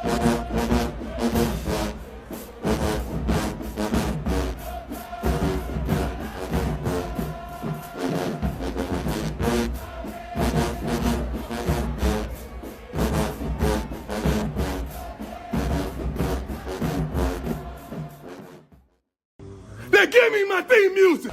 Now give me my theme music.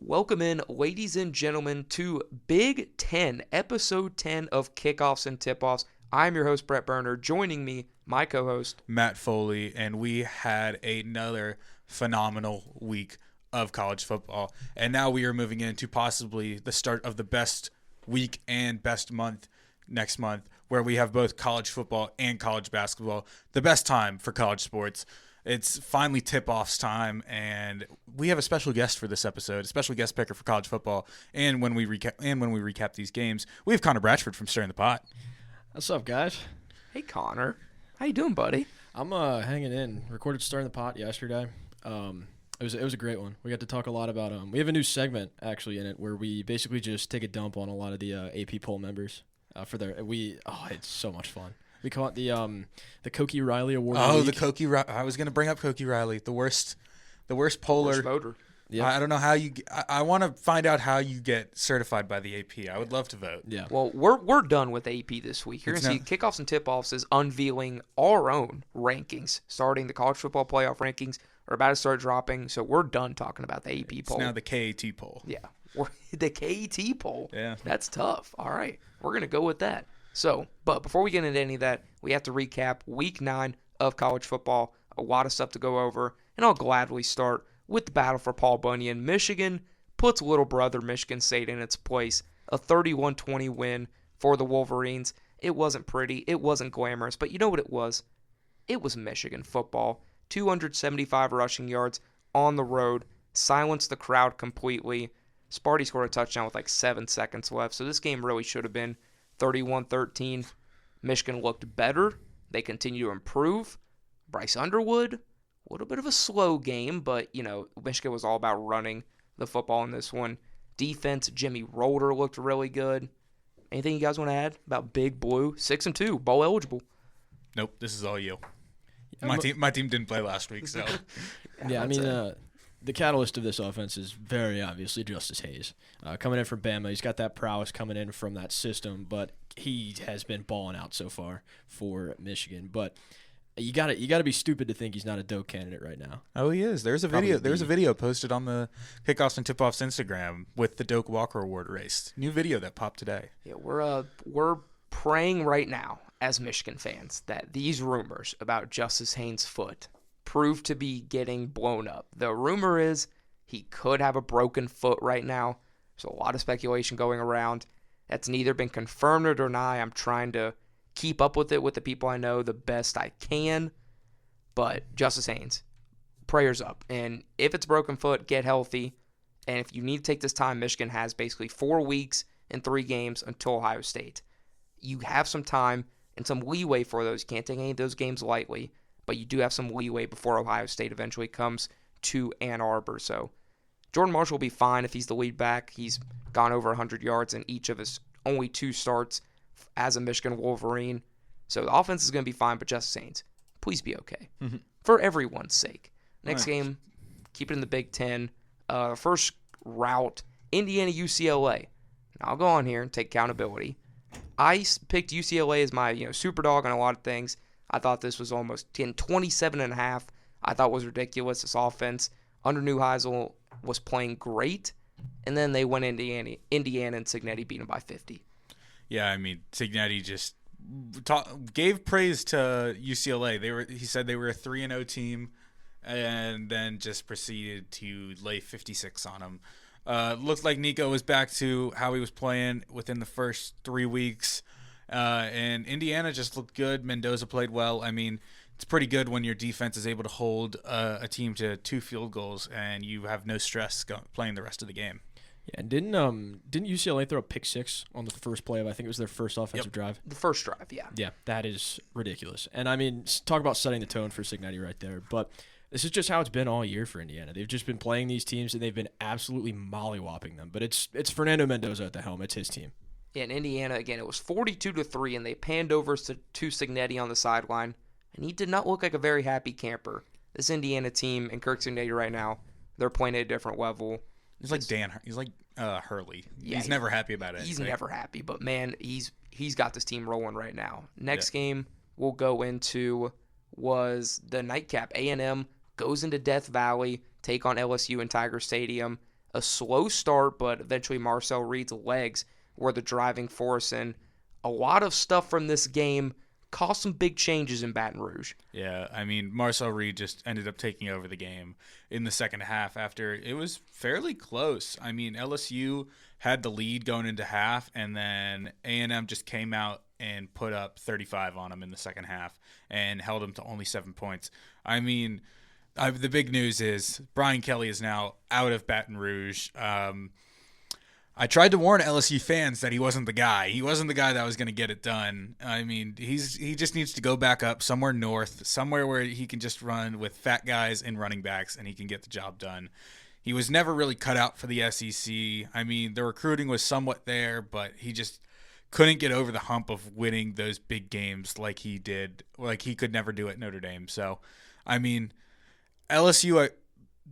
Welcome in, ladies and gentlemen, to Big 10, Episode 10 of Kickoffs and Tipoffs. I'm your host, Brett Berner. Joining me, my co-host, Matt Foley, and we had another phenomenal week of college football. And now we are moving into possibly the start of the best week and best month next month, where we have both college football and college basketball. The best time for college sports. It's finally tip-offs time, and we have a special guest for this episode, a special guest picker for college football. And when we recap these games, we have Connor Bratchford from Stirring the Pot. What's up, guys? Hey, Connor. How you doing, buddy? I'm hanging in. Recorded Stirring the Pot yesterday. It was a great one. We got to talk a lot about we have a new segment actually in it where we basically just take a dump on a lot of the AP poll members it's so much fun. We call it the Cokie Riley Award. Oh, the Cokie Riley. I was going to bring up Cokie Riley, the worst poller. Worst voter. Yep. I don't know how you. I want to find out how you get certified by the AP. I would love to vote. Yeah. Well, we're done with AP this week. You're going to see Kickoffs and Tipoffs is unveiling our own rankings, starting the college football playoff rankings are about to start dropping. So we're done talking about the AP poll. It's now the KAT poll. Yeah. The KAT poll. Yeah. That's tough. All right. We're going to go with that. So, but before we get into any of that, we have to recap Week 9 of college football. A lot of stuff to go over, and I'll gladly start with the battle for Paul Bunyan. Michigan puts little brother Michigan State in its place. A 31-20 win for the Wolverines. It wasn't pretty. It wasn't glamorous, but you know what it was? It was Michigan football. 275 rushing yards on the road. Silenced the crowd completely. Sparty scored a touchdown with like 7 seconds left, so this game really should have been 31-13. Michigan looked better. They continue to improve. Bryce Underwood, a little bit of a slow game, but, Michigan was all about running the football in this one. Defense, Jimmy Rolder looked really good. Anything you guys want to add about Big Blue? 6-2, bowl eligible. Nope, this is all you. My team didn't play last week, so. Yeah, I mean, the catalyst of this offense is very obviously Justice Hayes. Coming in from Bama, he's got that prowess coming in from that system, but he has been balling out so far for Michigan. But you gotta be stupid to think he's not a Doak candidate right now. Oh, he is. There's a video posted on the Kickoffs and Tipoffs Instagram with the Doak Walker Award race. New video that popped today. Yeah, we're praying right now as Michigan fans that these rumors about Justice Haynes' foot prove to be getting blown up. The rumor is he could have a broken foot right now. There's a lot of speculation going around. That's neither been confirmed or denied. I'm trying to keep up with it with the people I know the best I can. But Justice Haynes, prayers up. And if it's a broken foot, get healthy. And if you need to take this time, Michigan has basically 4 weeks and 3 games until Ohio State. You have some time and some leeway for those. You can't take any of those games lightly, but you do have some leeway before Ohio State eventually comes to Ann Arbor. So Jordan Marshall will be fine if he's the lead back. He's gone over 100 yards in each of his only 2 starts as a Michigan Wolverine. So the offense is going to be fine, but Justice Haynes, please be okay. Mm-hmm. For everyone's sake. Next game, keep it in the Big Ten. First route, Indiana UCLA. Now I'll go on here and take accountability. I picked UCLA as my super dog on a lot of things. I thought this was almost 27.5. I thought was ridiculous. This offense under Neuheisel was playing great, and then they went into Indiana and Cignetti beat them by 50. Yeah, I mean Cignetti just gave praise to UCLA. He said they were a 3-0 team, and then just proceeded to lay 56 on them. Looked like Nico was back to how he was playing within the first 3 weeks. And Indiana just looked good. Mendoza played well. I mean, it's pretty good when your defense is able to hold a team to 2 field goals and you have no stress playing the rest of the game. Yeah, and didn't UCLA throw a pick six on the first play of, I think it was their first offensive drive? The first drive, yeah. Yeah, that is ridiculous. And I mean, talk about setting the tone for Cignetti right there. But this is just how it's been all year for Indiana. They've just been playing these teams and they've been absolutely mollywhopping them. But it's Fernando Mendoza at the helm. It's his team. Yeah, in Indiana, again, it was 42-3, and they panned over to Cignetti on the sideline, and he did not look like a very happy camper. This Indiana team and Kirk Cignetti right now, they're playing at a different level. He's like Hurley. Yeah, he's never happy about it. He's never happy, but man, he's got this team rolling right now. Next game we'll go into was the nightcap. A&M goes into Death Valley, take on LSU in Tiger Stadium. A slow start, but eventually Marcel Reed's legs were the driving force, and a lot of stuff from this game caused some big changes in Baton Rouge. Yeah, I mean, Marcel Reed just ended up taking over the game in the second half after it was fairly close. I mean, LSU had the lead going into half, and then A&M just came out and put up 35 on them in the second half and held them to only 7 points. I mean, the big news is Brian Kelly is now out of Baton Rouge. I tried to warn LSU fans that he wasn't the guy. He wasn't the guy that was going to get it done. I mean, he just needs to go back up somewhere north, somewhere where he can just run with fat guys and running backs, and he can get the job done. He was never really cut out for the SEC. I mean, the recruiting was somewhat there, but he just couldn't get over the hump of winning those big games like he did, like he could never do at Notre Dame. So, I mean, LSU,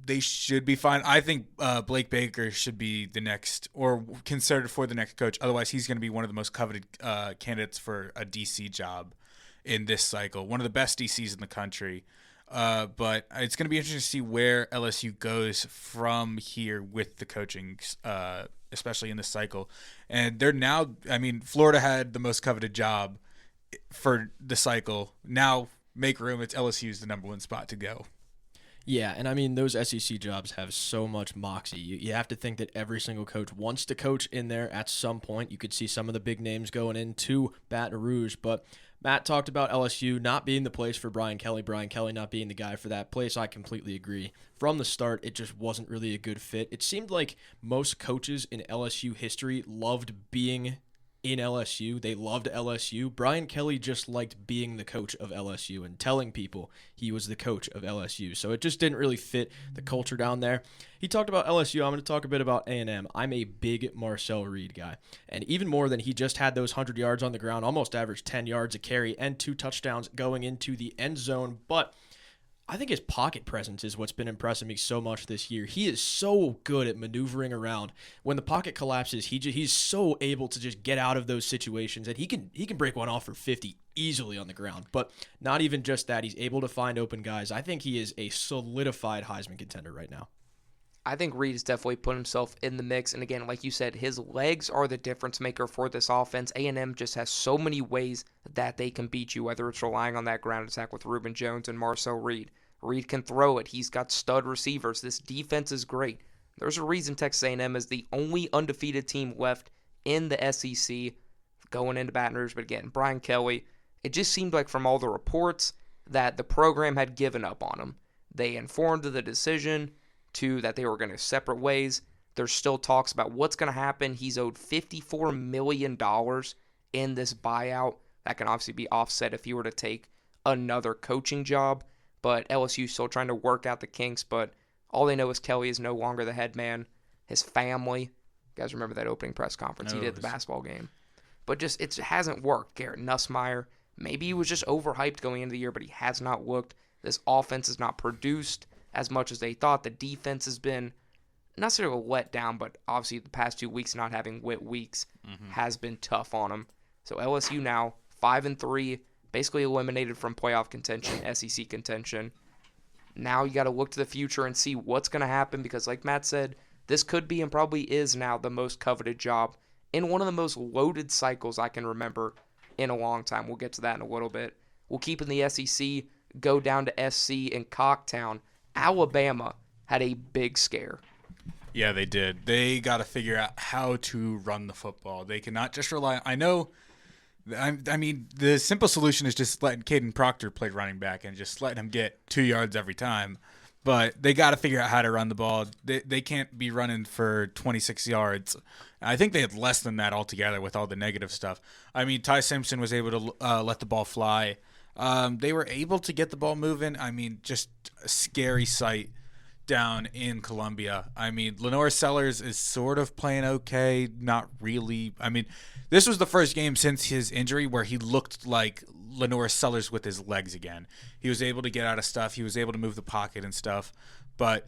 they should be fine. I think Blake Baker should be the next, or considered for the next coach. Otherwise, he's going to be one of the most coveted candidates for a DC job in this cycle. One of the best DCs in the country. But it's going to be interesting to see where LSU goes from here with the coaching, especially in this cycle. And they're now, I mean, Florida had the most coveted job for the cycle. Now, make room. It's LSU's the number one spot to go. Yeah, and I mean, those SEC jobs have so much moxie. You have to think that every single coach wants to coach in there at some point. You could see some of the big names going into Baton Rouge, but Matt talked about LSU not being the place for Brian Kelly not being the guy for that place. I completely agree. From the start, it just wasn't really a good fit. It seemed like most coaches in LSU history loved being in LSU. They loved LSU. Brian Kelly just liked being the coach of LSU and telling people he was the coach of LSU. So it just didn't really fit the culture down there. He talked about LSU. I'm going to talk a bit about A&M. I'm a big Marcel Reed guy. And even more than he just had those 100 yards on the ground, almost averaged 10 yards a carry and 2 touchdowns going into the end zone. But I think his pocket presence is what's been impressing me so much this year. He is so good at maneuvering around. When the pocket collapses, he's so able to just get out of those situations, and he can break one off for 50 easily on the ground. But not even just that, he's able to find open guys. I think he is a solidified Heisman contender right now. I think Reed has definitely put himself in the mix, and again, like you said, his legs are the difference maker for this offense. A&M just has so many ways that they can beat you, whether it's relying on that ground attack with Reuben Jones and Marcel Reed. Reed can throw it. He's got stud receivers. This defense is great. There's a reason Texas A&M is the only undefeated team left in the SEC going into Baton Rouge. But again, Brian Kelly, it just seemed like from all the reports that the program had given up on him. They informed of the decision that they were going to separate ways. There's still talks about what's going to happen. He's owed $54 million in this buyout. That can obviously be offset if he were to take another coaching job. But LSU's still trying to work out the kinks. But all they know is Kelly is no longer the head man. His family, you guys remember that opening press conference he did at the basketball game. But just it hasn't worked. Garrett Nussmeier, maybe he was just overhyped going into the year, but he has not looked. This offense has not produced as much as they thought. The defense has been not necessarily let down, but obviously the past 2 weeks not having weeks has been tough on them. So LSU now 5-3, basically eliminated from playoff contention, SEC contention. Now you got to look to the future and see what's going to happen because, like Matt said, this could be and probably is now the most coveted job in one of the most loaded cycles I can remember in a long time. We'll get to that in a little bit. We'll keep in the SEC, go down to SC in Cocktown. Alabama had a big scare. Yeah, they did. They got to figure out how to run the football. They cannot just rely. I mean, the simple solution is just letting Caden Proctor play running back and just letting him get 2 yards every time. but they got to figure out how to run the ball. They can't be running for 26 yards. I think they had less than that altogether with all the negative stuff. I mean, Ty Simpson was able to let the ball fly. They were able to get the ball moving. I mean, just a scary sight down in Columbia. I mean, Lenore Sellers is sort of playing okay, not really. I mean, this was the first game since his injury where he looked like Lenore Sellers with his legs again. He was able to get out of stuff. He was able to move the pocket and stuff. But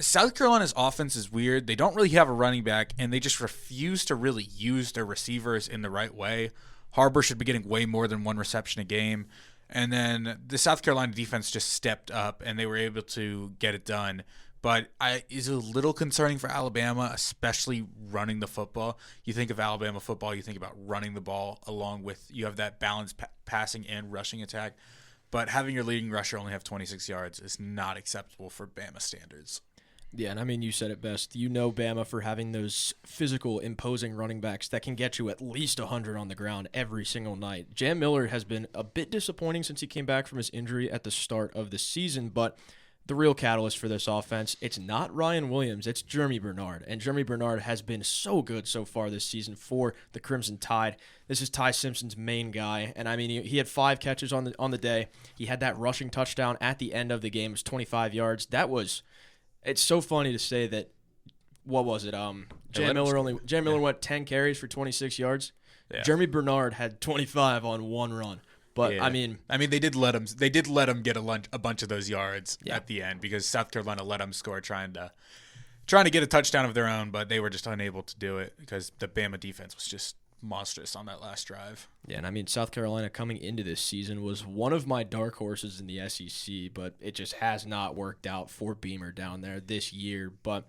South Carolina's offense is weird. They don't really have a running back, and they just refuse to really use their receivers in the right way. Harbor should be getting way more than one reception a game. And then the South Carolina defense just stepped up, and they were able to get it done. But it's a little concerning for Alabama, especially running the football. You think of Alabama football, you think about running the ball along with you have that balanced passing and rushing attack. But having your leading rusher only have 26 yards is not acceptable for Bama standards. Yeah, and I mean, you said it best. You know Bama for having those physical, imposing running backs that can get you at least 100 on the ground every single night. Jam Miller has been a bit disappointing since he came back from his injury at the start of the season, but the real catalyst for this offense, it's not Ryan Williams, it's Jeremy Bernard. And Jeremy Bernard has been so good so far this season for the Crimson Tide. This is Ty Simpson's main guy, and I mean, he had 5 catches on the day. He had that rushing touchdown at the end of the game. It was 25 yards. It's so funny to say that. What was it? Jam Miller went 10 carries for 26 yards. Yeah. Jeremy Bernard had 25 on one run. But yeah. I mean, they did let him. They did let him get a bunch of those yards at the end because South Carolina let him score trying to get a touchdown of their own, but they were just unable to do it because the Bama defense was just monstrous on that last drive. Yeah, and I mean, South Carolina coming into this season was one of my dark horses in the SEC, but it just has not worked out for Beamer down there this year. But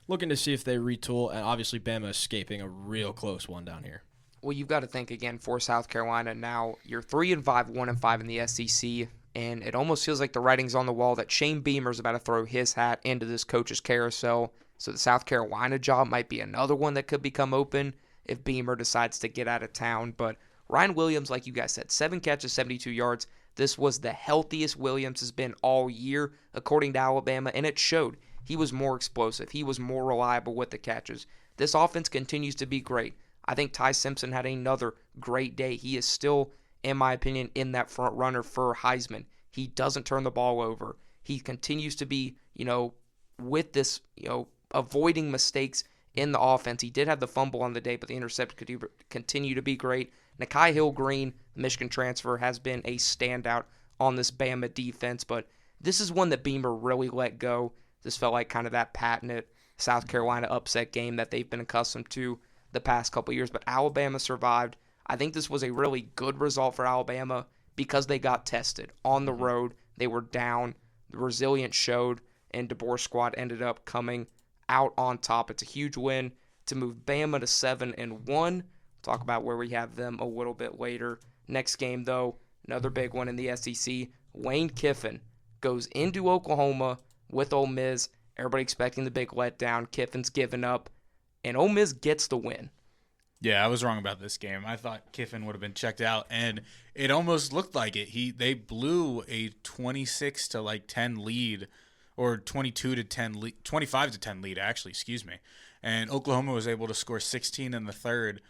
looking to see if they retool, and obviously Bama escaping a real close one down here. Well, you've got to think again for South Carolina now. You're 3-5, 1-5 in the SEC, and it almost feels like the writing's on the wall that Shane Beamer's about to throw his hat into this coach's carousel. So the South Carolina job might be another one that could become open if Beamer decides to get out of town. But Ryan Williams, like you guys said, 7 catches, 72 yards. This was the healthiest Williams has been all year, according to Alabama, and it showed. He was more explosive. He was more reliable with the catches. This offense continues to be great. I think Ty Simpson had another great day. He is still, in my opinion, in that front runner for Heisman. He doesn't turn the ball over. He continues to be, with this, avoiding mistakes in the offense. He did have the fumble on the day, but the interception could continue to be great. Nakai Hill-Green, the Michigan transfer, has been a standout on this Bama defense, but this is one that Beamer really let go. This felt like kind of that patented South Carolina upset game that they've been accustomed to the past couple years, but Alabama survived. I think this was a really good result for Alabama because they got tested on the road. They were down. The resilience showed, and DeBoer's squad ended up coming out on top. It's a huge win to move Bama to 7-1. Talk about where we have them a little bit later. Next game, though, another big one in the SEC. Lane Kiffin goes into Oklahoma with Ole Miss. Everybody expecting the big letdown. Kiffin's given up, and Ole Miss gets the win. Yeah, I was wrong about this game. I thought Kiffin would have been checked out, and it almost looked like it. They blew a 26-10 lead, or 22-10 lead, 25-10 lead actually. Excuse me. And Oklahoma was able to score 16 in the third.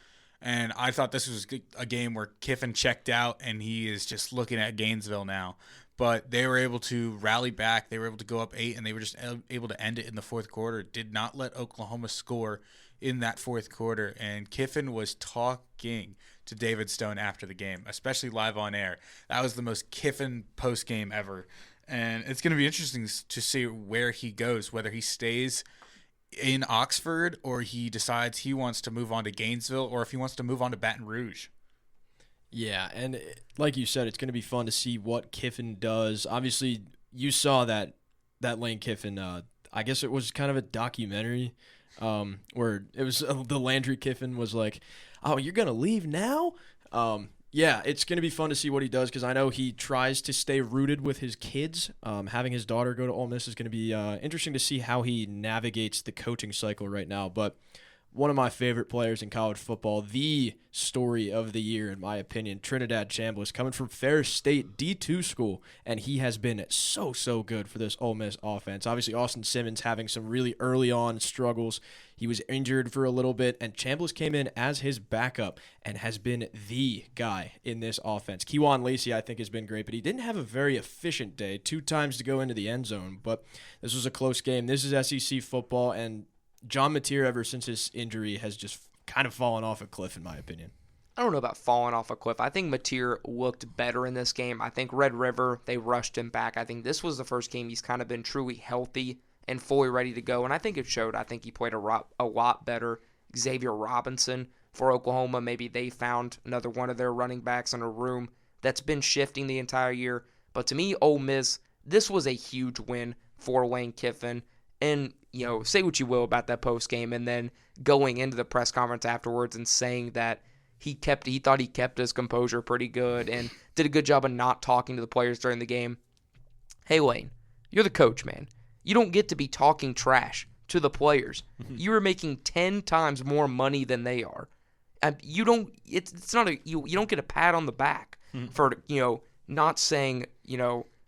And I thought this was a game where Kiffin checked out, and he is just looking at Gainesville now. But they were able to rally back. They were able to go up 8, and they were just able to end it in the fourth quarter. Did not let Oklahoma score in that fourth quarter. And Kiffin was talking to David Stone after the game, especially live on air. That was the most Kiffin post-game ever. And it's going to be interesting to see where he goes, whether he stays in Oxford or he decides he wants to move on to Gainesville or if he wants to move on to Baton Rouge. Yeah, and like you said, it's going to be fun to see what Kiffin does. Obviously, you saw that Lane Kiffin, I guess it was kind of a documentary where it was the Landry Kiffin was like, oh, you're going to leave now? Yeah, it's going to be fun to see what he does because I know he tries to stay rooted with his kids. Having his daughter go to Ole Miss is going to be interesting to see how he navigates the coaching cycle right now. But one of my favorite players in college football, the story of the year, in my opinion, Trinidad Chambliss, coming from Ferris State D2 school, and he has been so good for this Ole Miss offense. Obviously, Austin Simmons having some really early on struggles. He was injured for a little bit, and Chambliss came in as his backup and has been the guy in this offense. Kejuan Lacey, I think, has been great, but he didn't have a very efficient day. 2 times to go into the end zone, but this was a close game. This is SEC football, and John Mateer, ever since his injury, has just kind of fallen off a cliff, in my opinion. I don't know about falling off a cliff. I think Mateer looked better in this game. I think Red River, they rushed him back. I think this was the first game he's kind of been truly healthy and fully ready to go, and I think it showed. I think he played a lot better. Xavier Robinson for Oklahoma, maybe they found another one of their running backs in a room that's been shifting the entire year. But to me, Ole Miss, this was a huge win for Lane Kiffin. And, say what you will about that post game, and then going into the press conference afterwards and saying that he thought he kept his composure pretty good and did a good job of not talking to the players during the game. Hey, Lane, you're the coach, man. You don't get to be talking trash to the players. You are making 10 times more money than they are. You don't get a pat on the back for, not saying,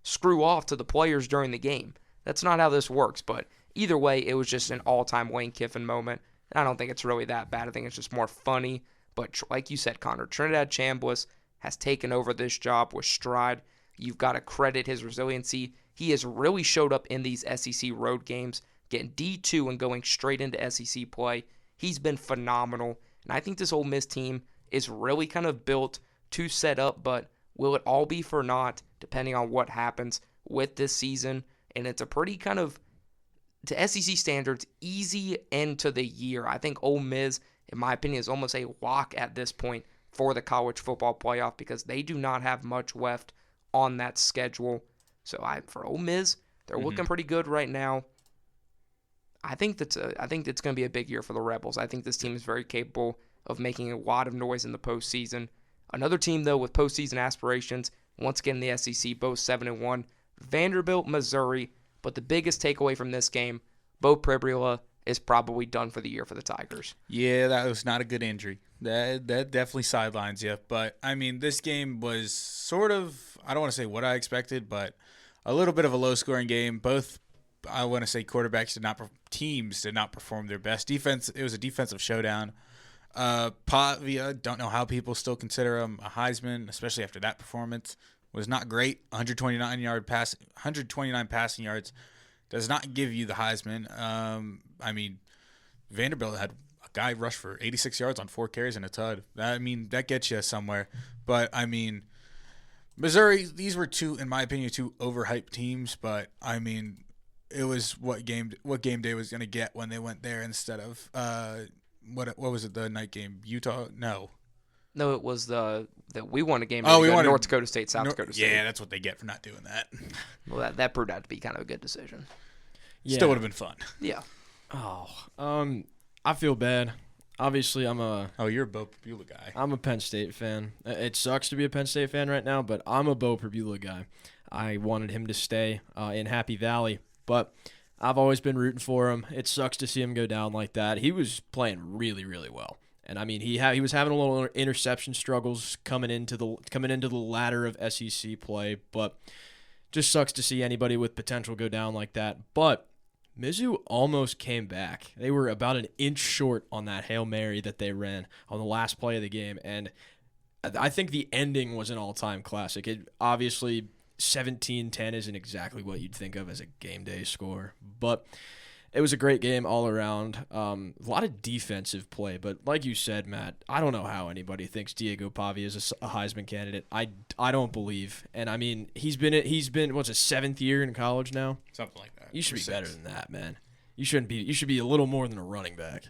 screw off to the players during the game. That's not how this works, but either way, it was just an all-time Lane Kiffin moment. I don't think it's really that bad. I think it's just more funny. But like you said, Connor, Trinidad Chambliss has taken over this job with stride. You've got to credit his resiliency. He has really showed up in these SEC road games, getting D2 and going straight into SEC play. He's been phenomenal. And I think this Ole Miss team is really kind of built to set up, but will it all be for naught, depending on what happens with this season? And it's a pretty kind of, to SEC standards, easy end to the year. I think Ole Miss, in my opinion, is almost a lock at this point for the college football playoff because they do not have much left on that schedule. So for Ole Miss, they're looking pretty good right now. I think it's going to be a big year for the Rebels. I think this team is very capable of making a lot of noise in the postseason. Another team, though, with postseason aspirations, once again in the SEC, both 7-1, Vanderbilt, Missouri. But the biggest takeaway from this game, Bo Pribula is probably done for the year for the Tigers. Yeah, that was not a good injury. That definitely sidelines you. But, I mean, this game was sort of, I don't want to say what I expected, but a little bit of a low-scoring game. Both, I want to say, teams did not perform their best. Defense, it was a defensive showdown. Pavia, don't know how people still consider him a Heisman, especially after that performance. Was not great. 129 passing yards does not give you the Heisman. I mean, Vanderbilt had a guy rush for 86 yards on 4 carries and a tud. That gets you somewhere. But I mean, Missouri, these were in my opinion, two overhyped teams. But I mean, it was what game day was going to get when they went there instead of what was it, the night game? Utah? No, it was that we won a game. We won North Dakota State, South Dakota State. Yeah, that's what they get for not doing that. Well, that proved out to be kind of a good decision. Yeah. Still would have been fun. Yeah. I feel bad. Obviously, you're a Bo Pribula guy. I'm a Penn State fan. It sucks to be a Penn State fan right now, but I'm a Bo Pribula guy. I wanted him to stay in Happy Valley, but I've always been rooting for him. It sucks to see him go down like that. He was playing really, really well. And I mean, he was having a little interception struggles coming into the ladder of SEC play, but just sucks to see anybody with potential go down like that. But Mizzou almost came back. They were about an inch short on that Hail Mary that they ran on the last play of the game, and I think the ending was an all-time classic. It obviously 17-10 isn't exactly what you'd think of as a game day score, but it was a great game all around. A lot of defensive play, but like you said, Matt, I don't know how anybody thinks Diego Pavia is a Heisman candidate. I don't believe. And I mean, he's been what's his 7th year in college now? Something like that. You should be better than that, man. You should be a little more than a running back.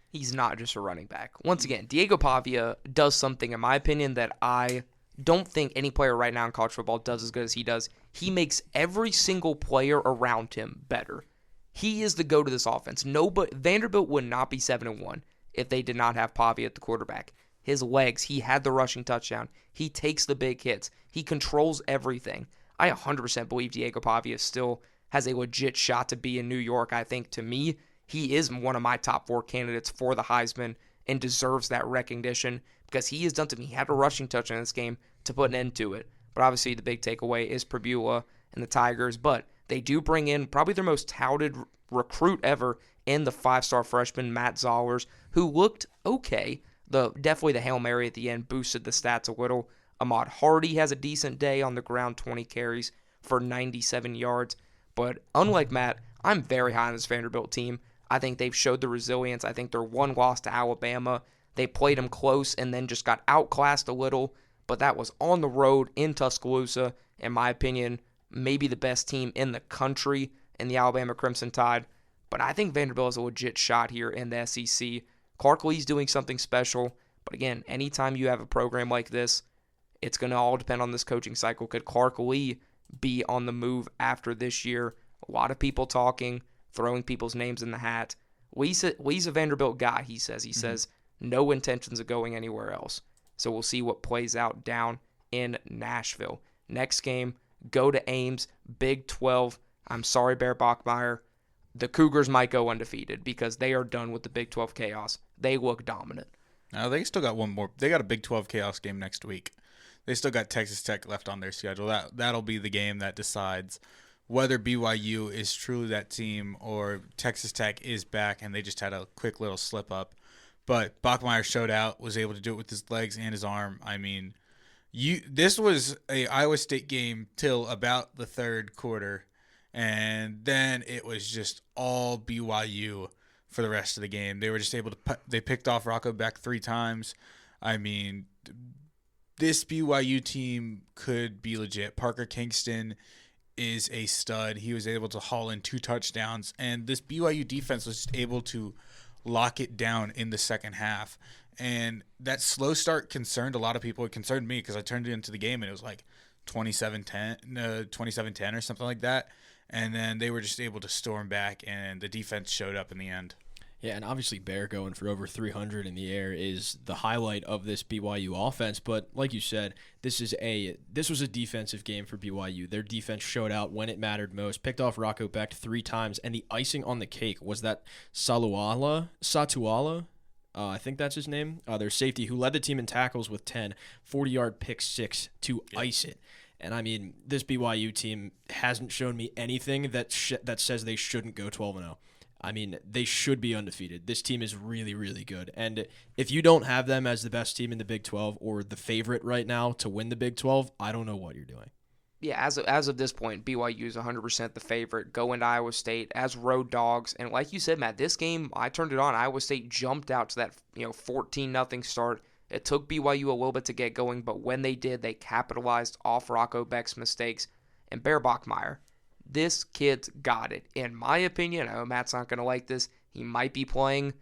He's not just a running back. Once again, Diego Pavia does something, in my opinion, that I don't think any player right now in college football does as good as he does. He makes every single player around him better. He is the go to this offense. Vanderbilt would not be 7-1 if they did not have Pavia at the quarterback. His legs, he had the rushing touchdown. He takes the big hits. He controls everything. I 100% believe Diego Pavia still has a legit shot to be in New York. I think, to me, he is one of my top 4 candidates for the Heisman and deserves that recognition because he has done to me. He had a rushing touchdown in this game to put an end to it. But obviously the big takeaway is Prebula and the Tigers. But they do bring in probably their most touted recruit ever in the 5-star freshman, Matt Zollers, who looked okay. Definitely the Hail Mary at the end boosted the stats a little. Ahmad Hardy has a decent day on the ground, 20 carries for 97 yards. But unlike Matt, I'm very high on this Vanderbilt team. I think they've showed the resilience. I think their one loss to Alabama, they played them close and then just got outclassed a little. But that was on the road in Tuscaloosa. In my opinion, maybe the best team in the country in the Alabama Crimson Tide. But I think Vanderbilt is a legit shot here in the SEC. Clark Lea's doing something special. But again, anytime you have a program like this, it's going to all depend on this coaching cycle. Could Clark Lee be on the move after this year? A lot of people talking, throwing people's names in the hat. Lee's a Vanderbilt guy, he says. He says no intentions of going anywhere else. So we'll see what plays out down in Nashville. Next game, go to Ames, Big 12. I'm sorry, Bear Bachmeier. The Cougars might go undefeated because they are done with the Big 12 chaos. They look dominant. No, they still got one more. They got a Big 12 chaos game next week. They still got Texas Tech left on their schedule. That'll be the game that decides whether BYU is truly that team or Texas Tech is back and they just had a quick little slip up. But Bachmeier showed out, was able to do it with his legs and his arm. I mean, this was a Iowa State game till about the third quarter, and then it was just all BYU for the rest of the game. They were just able to they picked off Rocco Beck 3 times. I mean, this BYU team could be legit. Parker Kingston is a stud. He was able to haul in 2 touchdowns, and this BYU defense was just able to lock it down in the second half. And that slow start concerned a lot of people. It concerned me because I turned it into the game and it was like 27-10 or something like that. And then they were just able to storm back and the defense showed up in the end. Yeah, and obviously Bear going for over 300 in the air is the highlight of this BYU offense. But like you said, this was a defensive game for BYU. Their defense showed out when it mattered most. Picked off Rocco Beck 3 times, and the icing on the cake was that Satuala, I think that's his name, their safety, who led the team in tackles with 10, 40-yard pick 6 to ice it. And I mean, this BYU team hasn't shown me anything that says they shouldn't go 12-0. I mean, they should be undefeated. This team is really, really good. And if you don't have them as the best team in the Big 12 or the favorite right now to win the Big 12, I don't know what you're doing. Yeah, as of this point, BYU is 100% the favorite. Go into Iowa State as road dogs. And like you said, Matt, this game, I turned it on. Iowa State jumped out to that 14-0 start. It took BYU a little bit to get going, but when they did, they capitalized off Rocco Beck's mistakes. And Bear Bachmeier, this kid's got it. In my opinion, I know Matt's not going to like this. He might be playing,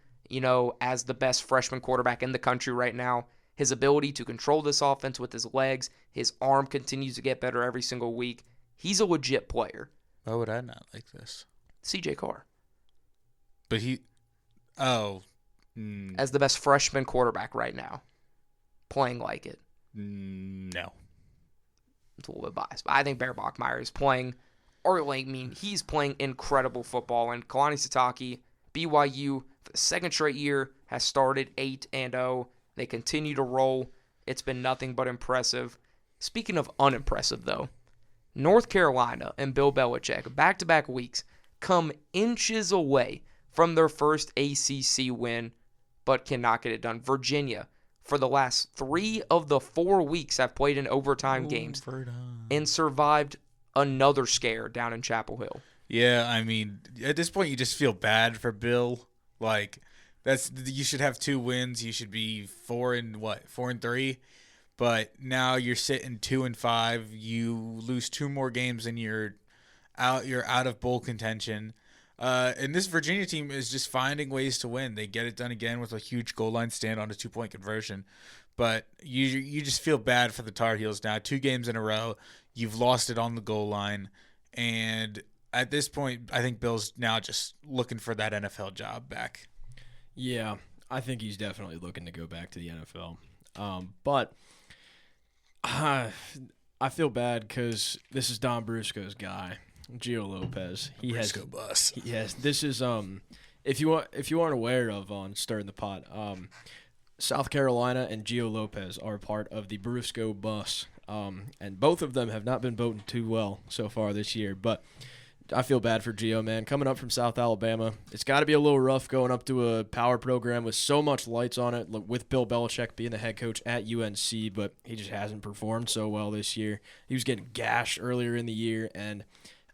as the best freshman quarterback in the country right now. His ability to control this offense with his legs, his arm continues to get better every single week. He's a legit player. Why would I not like this? CJ Carr. But as the best freshman quarterback right now. Playing like it. No. It's a little bit biased. But I think Bear Bachmeier is playing, he's playing incredible football. And Kalani Sitake, BYU, for the second straight year, has started 8-0. They continue to roll. It's been nothing but impressive. Speaking of unimpressive, though, North Carolina and Bill Belichick, back-to-back weeks, come inches away from their first ACC win, but cannot get it done. Virginia, for the last 3 of the 4 weeks, have played in overtime games and survived another scare down in Chapel Hill. Yeah, I mean, at this point, you just feel bad for Bill. Like, you should have 2 wins. You should be 4-3. But now you're sitting 2-5. You lose 2 more games and you're out of bowl contention. And this Virginia team is just finding ways to win. They get it done again with a huge goal line stand on a 2-point conversion. But you just feel bad for the Tar Heels now. 2 games in a row, you've lost it on the goal line. And at this point, I think Bill's now just looking for that NFL job back. Yeah, I think he's definitely looking to go back to the NFL. But I feel bad because this is Don Brusco's guy, Gio Lopez. Brusco bus. Yes, this is If you aren't aware of on Stirring the Pot, South Carolina and Gio Lopez are part of the Brusco bus, and both of them have not been voting too well so far this year. But I feel bad for Gio, man. Coming up from South Alabama, it's got to be a little rough going up to a power program with so much lights on it, with Bill Belichick being the head coach at UNC, but he just hasn't performed so well this year. He was getting gashed earlier in the year, and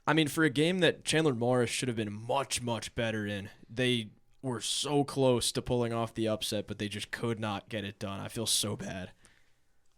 I mean, for a game that Chandler Morris should have been much, much better in, they were so close to pulling off the upset, but they just could not get it done. I feel so bad.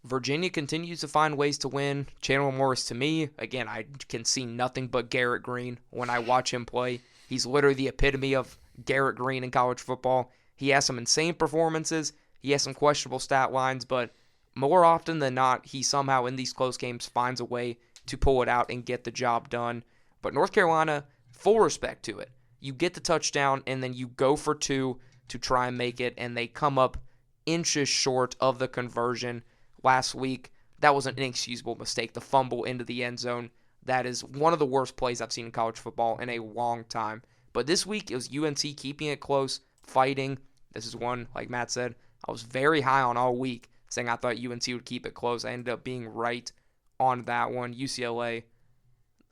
Virginia continues to find ways to win. Chandler Morris, to me, again, I can see nothing but Garrett Green when I watch him play. He's literally the epitome of Garrett Green in college football. He has some insane performances. He has some questionable stat lines, but more often than not, he somehow in these close games finds a way to pull it out and get the job done. But North Carolina, full respect to it. You get the touchdown, and then you go for two to try and make it, and they come up inches short of the conversion. Last week, that was an inexcusable mistake. The fumble into the end zone. That is one of the worst plays I've seen in college football in a long time. But this week, it was UNC keeping it close, fighting. This is one, like Matt said, I was very high on all week, saying I thought UNC would keep it close. I ended up being right on that one. UCLA,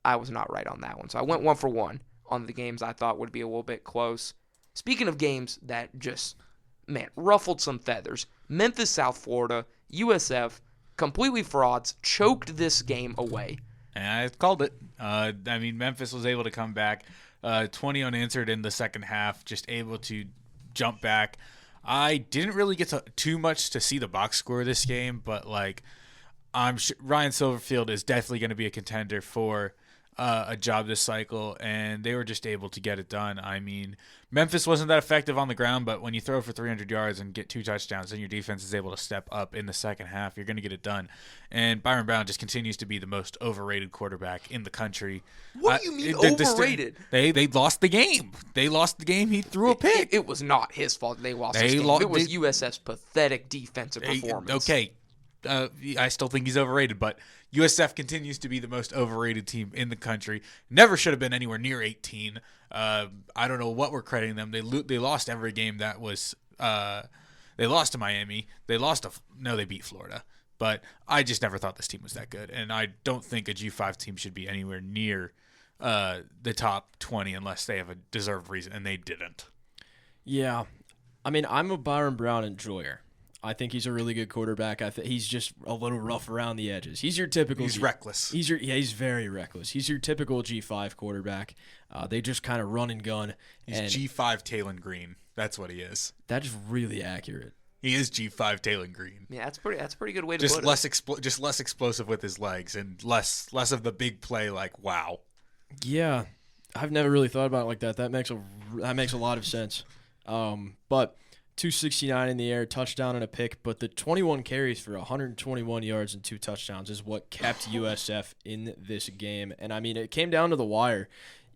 I was not right on that one. So I went 1 for 1 on the games I thought would be a little bit close. Speaking of games that just, ruffled some feathers, Memphis, South Florida, USF, completely frauds, choked this game away. And I called it. Memphis was able to come back 20 unanswered in the second half, just able to jump back. I didn't really get too much to see the box score this game, but I'm sure Ryan Silverfield is definitely going to be a contender for a job this cycle, and they were just able to get it done. I mean, Memphis wasn't that effective on the ground, but when you throw for 300 yards and get 2 touchdowns and your defense is able to step up in the second half, you're going to get it done. And Byron Brown just continues to be the most overrated quarterback in the country. What do you mean overrated? They lost the game. They lost the game. He threw a pick. It was not his fault they lost this game. It was USF's pathetic defensive performance. Okay. I still think he's overrated, but USF continues to be the most overrated team in the country. Never should have been anywhere near 18. I don't know what we're crediting them. They lost every game that was they lost to Miami. They beat Florida. But I just never thought this team was that good, and I don't think a G5 team should be anywhere near the top 20 unless they have a deserved reason, and they didn't. Yeah. I mean, I'm a Byron Brown enjoyer. I think he's a really good quarterback. He's just a little rough around the edges. He's your typical. He's reckless. He's very reckless. He's your typical G5 quarterback. They just kind of run and gun. He's G5 Talon Green. That's what he is. That's really accurate. He is G5 Talon Green. Yeah, that's a pretty good way to put it. Just less explosive with his legs and less of the big play. Wow. Yeah, I've never really thought about it like that. That makes a lot of sense. But 269 in the air, touchdown and a pick, but the 21 carries for 121 yards and 2 touchdowns is what kept USF in this game. And, I mean, it came down to the wire.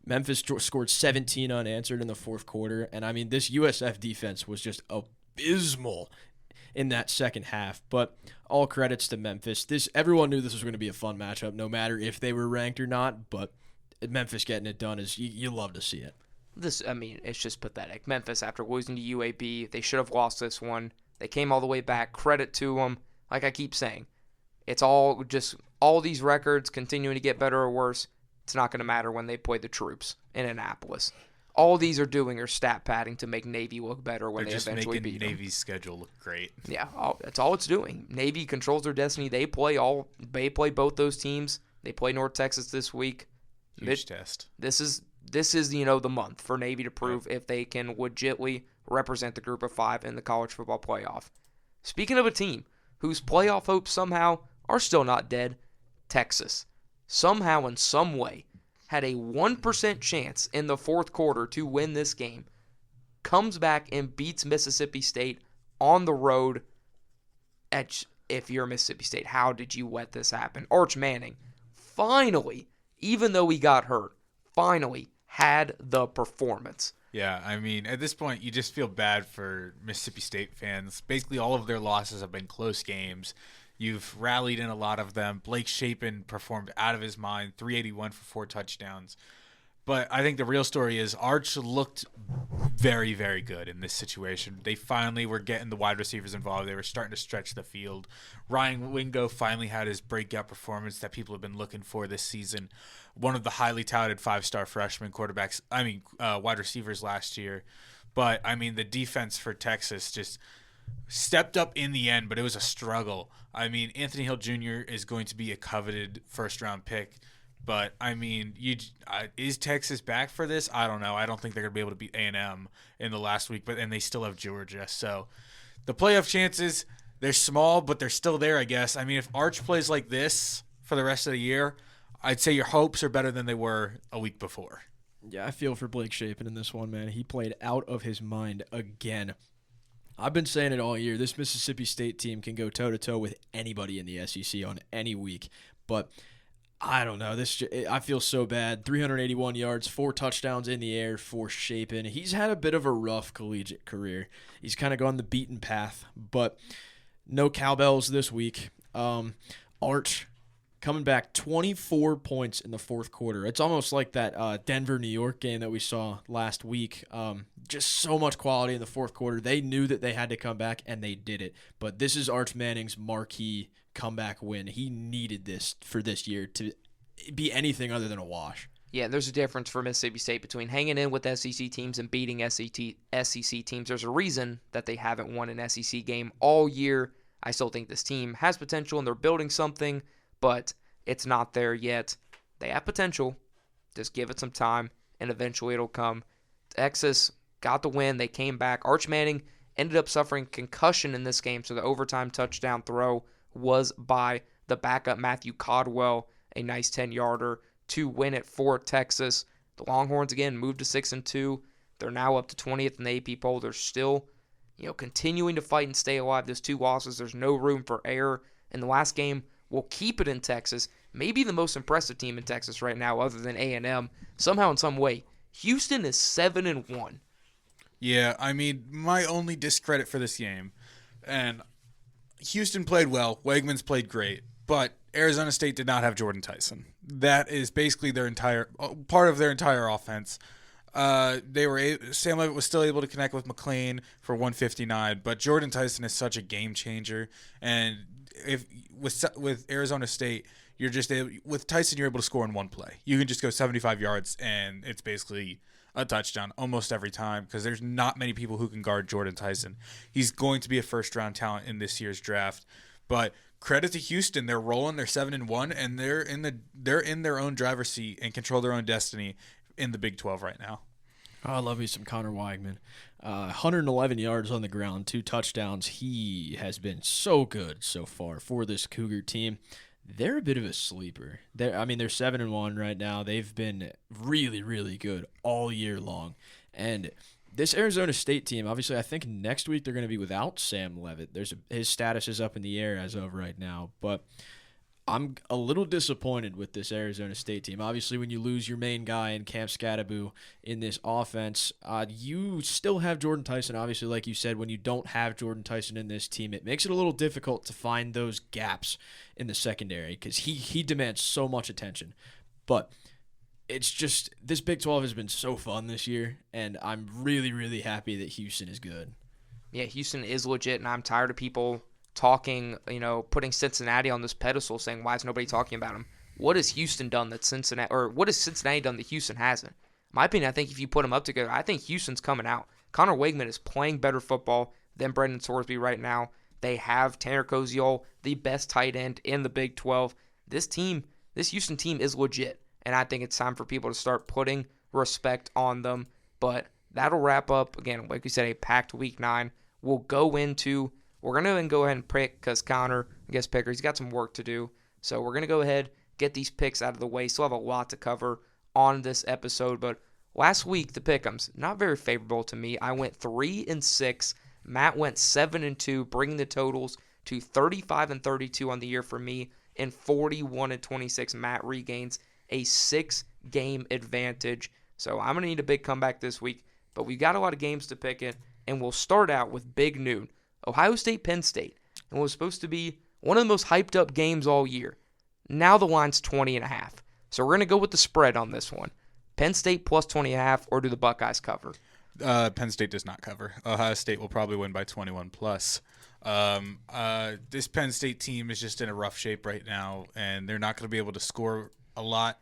Memphis scored 17 unanswered in the fourth quarter, and, I mean, this USF defense was just abysmal in that second half. But all credits to Memphis. Everyone knew this was going to be a fun matchup, no matter if they were ranked or not, but Memphis getting it done is you love to see it. It's just pathetic. Memphis, after losing to UAB, they should have lost this one. They came all the way back. Credit to them. Like I keep saying, it's all these records continuing to get better or worse. It's not going to matter when they play the troops in Annapolis. All these are doing are stat padding to make Navy look better when they eventually beat them. They're just making Navy's schedule look great. Yeah, that's all it's doing. Navy controls their destiny. They play both those teams. They play North Texas this week. Huge test. This is the month for Navy to prove if they can legitimately represent the group of 5 in the college football playoff. Speaking of a team whose playoff hopes somehow are still not dead, Texas somehow in some way had a 1% chance in the fourth quarter to win this game, comes back and beats Mississippi State on the road. If you're Mississippi State, how did you let this happen? Arch Manning, finally, even though he got hurt, finally had the performance. Yeah, I mean, at this point, you just feel bad for Mississippi State fans. Basically, all of their losses have been close games. You've rallied in a lot of them. Blake Shapen performed out of his mind, 381 for 4 touchdowns. But I think the real story is Arch looked very, very good in this situation. They finally were getting the wide receivers involved. They were starting to stretch the field. Ryan Wingo finally had his breakout performance that people have been looking for this season. One of the highly touted 5-star freshman wide receivers last year. But, the defense for Texas just stepped up in the end, but it was a struggle. Anthony Hill Jr. is going to be a coveted first-round pick. But, is Texas back for this? I don't know. I don't think they're going to be able to beat A&M in the last week, and they still have Georgia. So the playoff chances, they're small, but they're still there, I guess. If Arch plays like this for the rest of the year, I'd say your hopes are better than they were a week before. Yeah, I feel for Blake Shapen in this one, man. He played out of his mind again. I've been saying it all year. This Mississippi State team can go toe-to-toe with anybody in the SEC on any week, but I don't know. I feel so bad. 381 yards, 4 touchdowns in the air for Shapen. He's had a bit of a rough collegiate career. He's kind of gone the beaten path, but no cowbells this week. Arch coming back 24 points in the fourth quarter. It's almost like that Denver-New York game that we saw last week. Just so much quality in the fourth quarter. They knew that they had to come back, and they did it. But this is Arch Manning's marquee comeback win. He needed this for this year to be anything other than a wash. Yeah, there's a difference for Mississippi State between hanging in with SEC teams and beating SEC teams. There's a reason that they haven't won an SEC game all year. I still think this team has potential and they're building something, but it's not there yet. They have potential. Just give it some time, and eventually it'll come. Texas got the win. They came back. Arch Manning ended up suffering concussion in this game, so the overtime touchdown throw was by the backup Matthew Caldwell, a nice 10-yarder to win it for Texas. The Longhorns, again, moved to 6-2. They're now up to 20th in the AP poll. They're still, continuing to fight and stay alive. There's 2 losses. There's no room for error. In the last game, we'll keep it in Texas. Maybe the most impressive team in Texas right now, other than A&M. Somehow, in some way, Houston is 7-1. Yeah, my only discredit for this game, and Houston played well, Wegmans played great, but Arizona State did not have Jordan Tyson. That is basically part of their entire offense. Sam Leavitt was still able to connect with McLean for 159, but Jordan Tyson is such a game changer. And with Arizona State, with Tyson, you're able to score in one play. You can just go 75 yards, and it's basically a touchdown almost every time because there's not many people who can guard Jordan Tyson. He's going to be a first-round talent in this year's draft. But credit to Houston, they're rolling. They're 7-1, and they're in their own driver's seat and control their own destiny in the Big 12 right now. Oh, I love me some Connor Weigman. 111 yards on the ground, 2 touchdowns. He has been so good so far for this Cougar team. They're a bit of a sleeper. They're 7-1 right now. They've been really, really good all year long. And this Arizona State team, obviously, I think next week they're going to be without Sam Leavitt. His status is up in the air as of right now. But I'm a little disappointed with this Arizona State team. Obviously, when you lose your main guy in Cam Scattaboo in this offense, you still have Jordan Tyson. Obviously, like you said, when you don't have Jordan Tyson in this team, it makes it a little difficult to find those gaps in the secondary because he demands so much attention. But it's just this Big 12 has been so fun this year, and I'm really, really happy that Houston is good. Yeah, Houston is legit, and I'm tired of people talking, putting Cincinnati on this pedestal, saying, why is nobody talking about them? What has Houston done that what has Cincinnati done that Houston hasn't? In my opinion, I think if you put them up together, I think Houston's coming out. Connor Weigman is playing better football than Brendan Sorsby right now. They have Tanner Koziol, the best tight end in the Big 12. This Houston team is legit, and I think it's time for people to start putting respect on them. But that'll wrap up, again, like we said, a packed Week 9. We're going to go ahead and pick because Connor, I guess picker, he's got some work to do. So we're going to go ahead, get these picks out of the way. Still have a lot to cover on this episode. But last week, the pick'ems, not very favorable to me. I went 3-6. Matt went 7-2, bringing the totals to 35-32 on the year for me. And 41-26, Matt regains a 6-game advantage. So I'm going to need a big comeback this week. But we've got a lot of games to pick in. And we'll start out with big noon. Ohio State, Penn State, and what was supposed to be one of the most hyped up games all year. Now the line's 20.5. So we're going to go with the spread on this one. Penn State plus 20.5, or do the Buckeyes cover? Penn State does not cover. Ohio State will probably win by 21 plus. This Penn State team is just in a rough shape right now, and they're not going to be able to score a lot.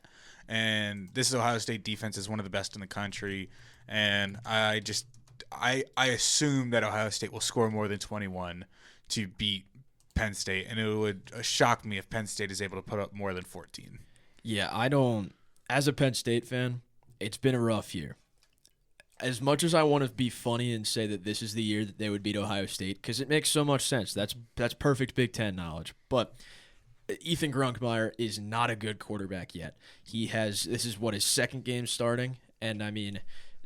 And this Ohio State defense is one of the best in the country. And I assume that Ohio State will score more than 21 to beat Penn State, and it would shock me if Penn State is able to put up more than 14. Yeah, I don't. As a Penn State fan, it's been a rough year. As much as I want to be funny and say that this is the year that they would beat Ohio State, because it makes so much sense. That's perfect Big Ten knowledge. But Ethan Grunkmeyer is not a good quarterback yet. This is his second game starting, and I mean,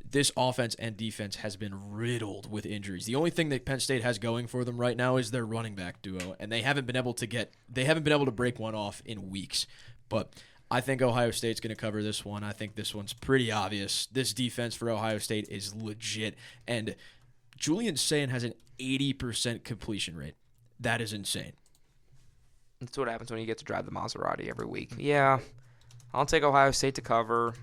this offense and defense has been riddled with injuries. The only thing that Penn State has going for them right now is their running back duo, and they haven't been able to break one off in weeks. But I think Ohio State's going to cover this one. I think this one's pretty obvious. This defense for Ohio State is legit, and Julian Sayin has an 80% completion rate. That is insane. That's what happens when you get to drive the Maserati every week. Yeah, I'll take Ohio State to cover.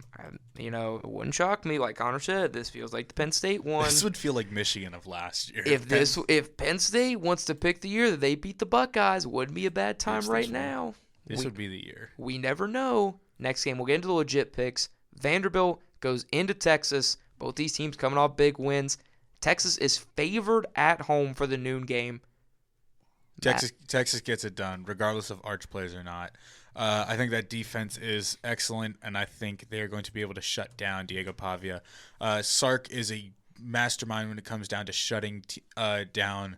It wouldn't shock me. Like Connor said, this feels like the Penn State one. This would feel like Michigan of last year. If Penn State wants to pick the year that they beat the Buckeyes, wouldn't be a bad time right now. This would be the year. We never know. Next game, we'll get into the legit picks. Vanderbilt goes into Texas. Both these teams coming off big wins. Texas is favored at home for the noon game. Texas gets it done, regardless of Arch plays or not. I think that defense is excellent, and I think they're going to be able to shut down Diego Pavia. Sark is a mastermind when it comes down to shutting down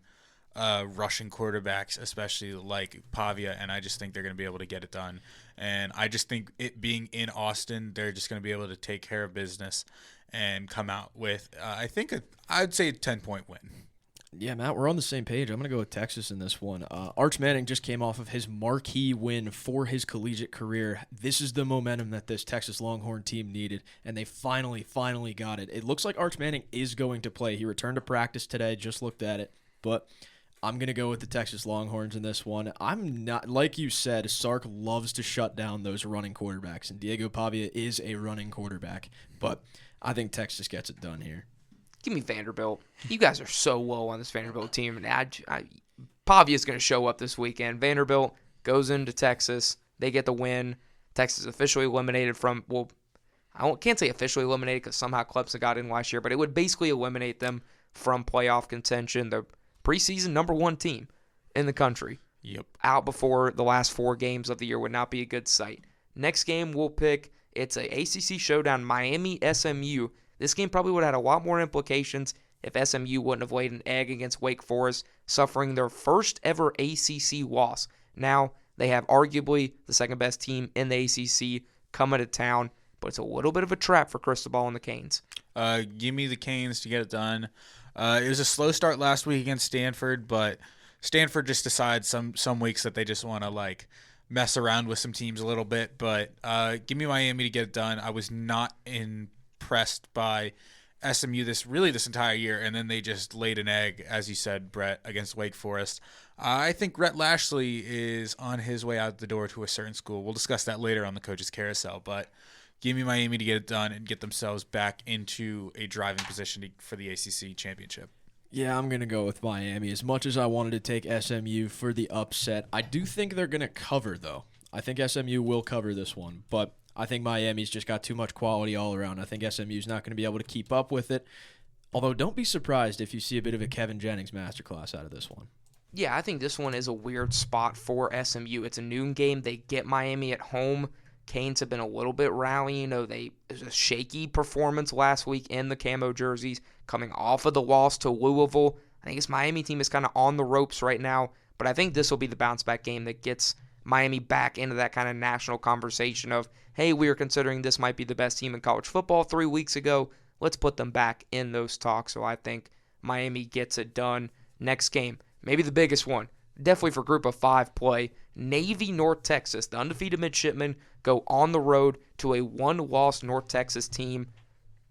rushing quarterbacks, especially like Pavia, and I just think they're going to be able to get it done. And I just think it being in Austin, they're just going to be able to take care of business and come out with, I'd say a 10-point win. Yeah, Matt, we're on the same page. I'm going to go with Texas in this one. Arch Manning just came off of his marquee win for his collegiate career. This is the momentum that this Texas Longhorn team needed, and they finally got it. It looks like Arch Manning is going to play. He returned to practice today, just looked at it, but I'm going to go with the Texas Longhorns in this one. I'm not, like you said, Sark loves to shut down those running quarterbacks, and Diego Pavia is a running quarterback, but I think Texas gets it done here. Give me Vanderbilt. You guys are so low on this Vanderbilt team, and Pavia's going to show up this weekend. Vanderbilt goes into Texas. They get the win. Texas officially eliminated from, can't say officially eliminated because somehow Clemson got in last year, but it would basically eliminate them from playoff contention. The preseason number one team in the country. Yep. Out before the last 4 games of the year would not be a good sight. Next game we'll pick, it's a ACC showdown, Miami-SMU. This game probably would have had a lot more implications if SMU wouldn't have laid an egg against Wake Forest, suffering their first ever ACC loss. Now, they have arguably the second best team in the ACC coming to town, but it's a little bit of a trap for Cristobal and the Canes. Give me the Canes to get it done. It was a slow start last week against Stanford, but Stanford just decides some weeks that they just want to mess around with some teams a little bit. But give me Miami to get it done. I was not impressed by SMU this entire year, and then they just laid an egg, as you said, Brett, against Wake Forest. I think Rhett Lashley is on his way out the door to a certain school. We'll discuss that later on the Coach's Carousel, but give me Miami to get it done and get themselves back into a driving position for the ACC championship. Yeah, I'm going to go with Miami. As much as I wanted to take SMU for the upset, I do think they're going to cover, though. I think SMU will cover this one, but I think Miami's just got too much quality all around. I think SMU's not going to be able to keep up with it. Although, don't be surprised if you see a bit of a Kevin Jennings masterclass out of this one. Yeah, I think this one is a weird spot for SMU. It's a noon game. They get Miami at home. Canes have been a little bit rally. There's a shaky performance last week in the camo jerseys, coming off of the loss to Louisville. I think this Miami team is kind of on the ropes right now, but I think this will be the bounce-back game that gets Miami back into that kind of national conversation of, hey, we were considering this might be the best team in college football 3 weeks ago. Let's put them back in those talks. So I think Miami gets it done. Next game, maybe the biggest one, definitely for Group of 5 play. Navy, North Texas, the undefeated midshipmen go on the road to a one-loss North Texas team.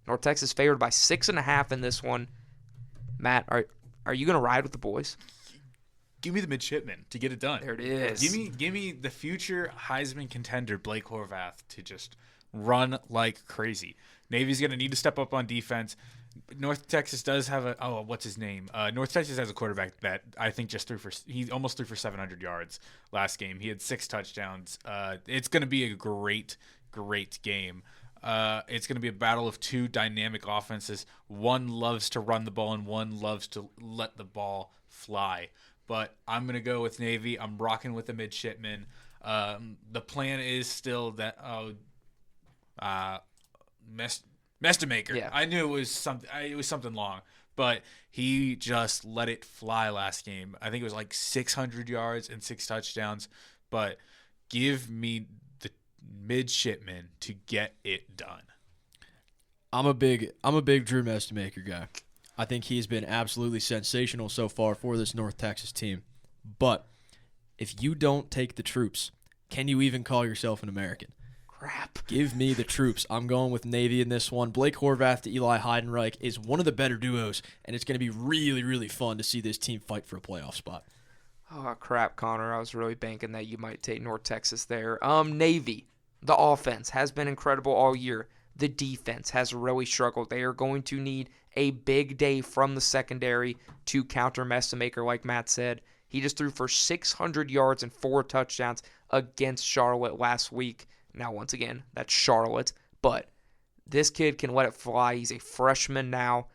North Texas favored by 6.5 in this one. Matt, are you going to ride with the boys? Give me the midshipmen to get it done. There it is. Give me the future Heisman contender Blake Horvath to just run like crazy. Navy's going to need to step up on defense. North Texas does have what's his name? North Texas has a quarterback that I think he almost threw for 700 yards last game. He had 6 touchdowns. It's going to be a great game. It's going to be a battle of 2 dynamic offenses. One loves to run the ball and one loves to let the ball fly. But I'm going to go with Navy. I'm rocking with the midshipmen. The plan is still that Mestamaker. Yeah. I knew it was something long, but he just let it fly last game. I think it was like 600 yards and 6 touchdowns. But give me the midshipmen to get it done. I'm a big Drew Mestamaker guy. I think he's been absolutely sensational so far for this North Texas team. But if you don't take the troops, can you even call yourself an American? Crap. Give me the troops. I'm going with Navy in this one. Blake Horvath to Eli Heidenreich is one of the better duos, and it's going to be really, really fun to see this team fight for a playoff spot. Oh, crap, Connor. I was really banking that you might take North Texas there. Navy, the offense has been incredible all year. The defense has really struggled. They are going to need a big day from the secondary to counter Mestamaker, like Matt said. He just threw for 600 yards and 4 touchdowns against Charlotte last week. Now, once again, that's Charlotte, but this kid can let it fly. He's a freshman now.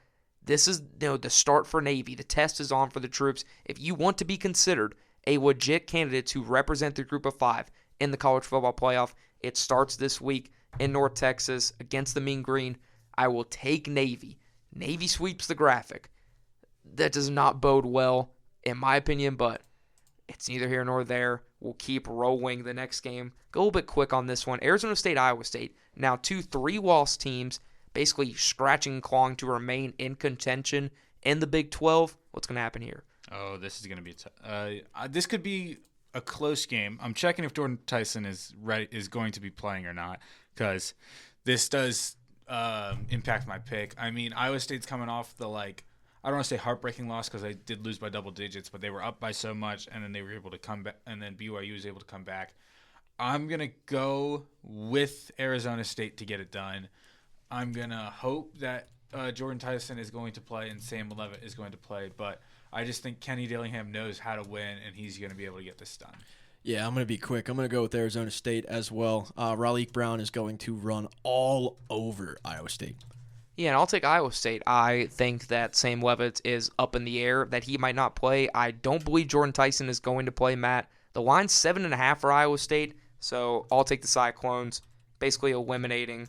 This is the start for Navy. The test is on for the troops. If you want to be considered a legit candidate to represent the group of 5 in the college football playoff, it starts this week in North Texas against the Mean Green. I will take Navy. Navy sweeps the graphic. That does not bode well, in my opinion, but it's neither here nor there. We'll keep rolling the next game. Go a little bit quick on this one. Arizona State, Iowa State. Now 2 3-loss teams basically scratching and clawing to remain in contention in the Big 12. What's going to happen here? Oh, this is going to be this could be a close game. I'm checking if Jordan Tyson is going to be playing or not, because this does impact my pick. I mean, Iowa State's coming off the I don't want to say heartbreaking loss because they did lose by double digits, but they were up by so much, and then they were able to come back, and then BYU was able to come back. I'm going to go with Arizona State to get it done. I'm going to hope that Jordan Tyson is going to play and Sam Levitt is going to play, but I just think Kenny Dillingham knows how to win, and he's going to be able to get this done. Yeah, I'm going to be quick. I'm going to go with Arizona State as well. Raleigh Brown is going to run all over Iowa State. Yeah, and I'll take Iowa State. I think that Sam Levitt is up in the air, that he might not play. I don't believe Jordan Tyson is going to play, Matt. The line's 7.5 for Iowa State, so I'll take the Cyclones, basically eliminating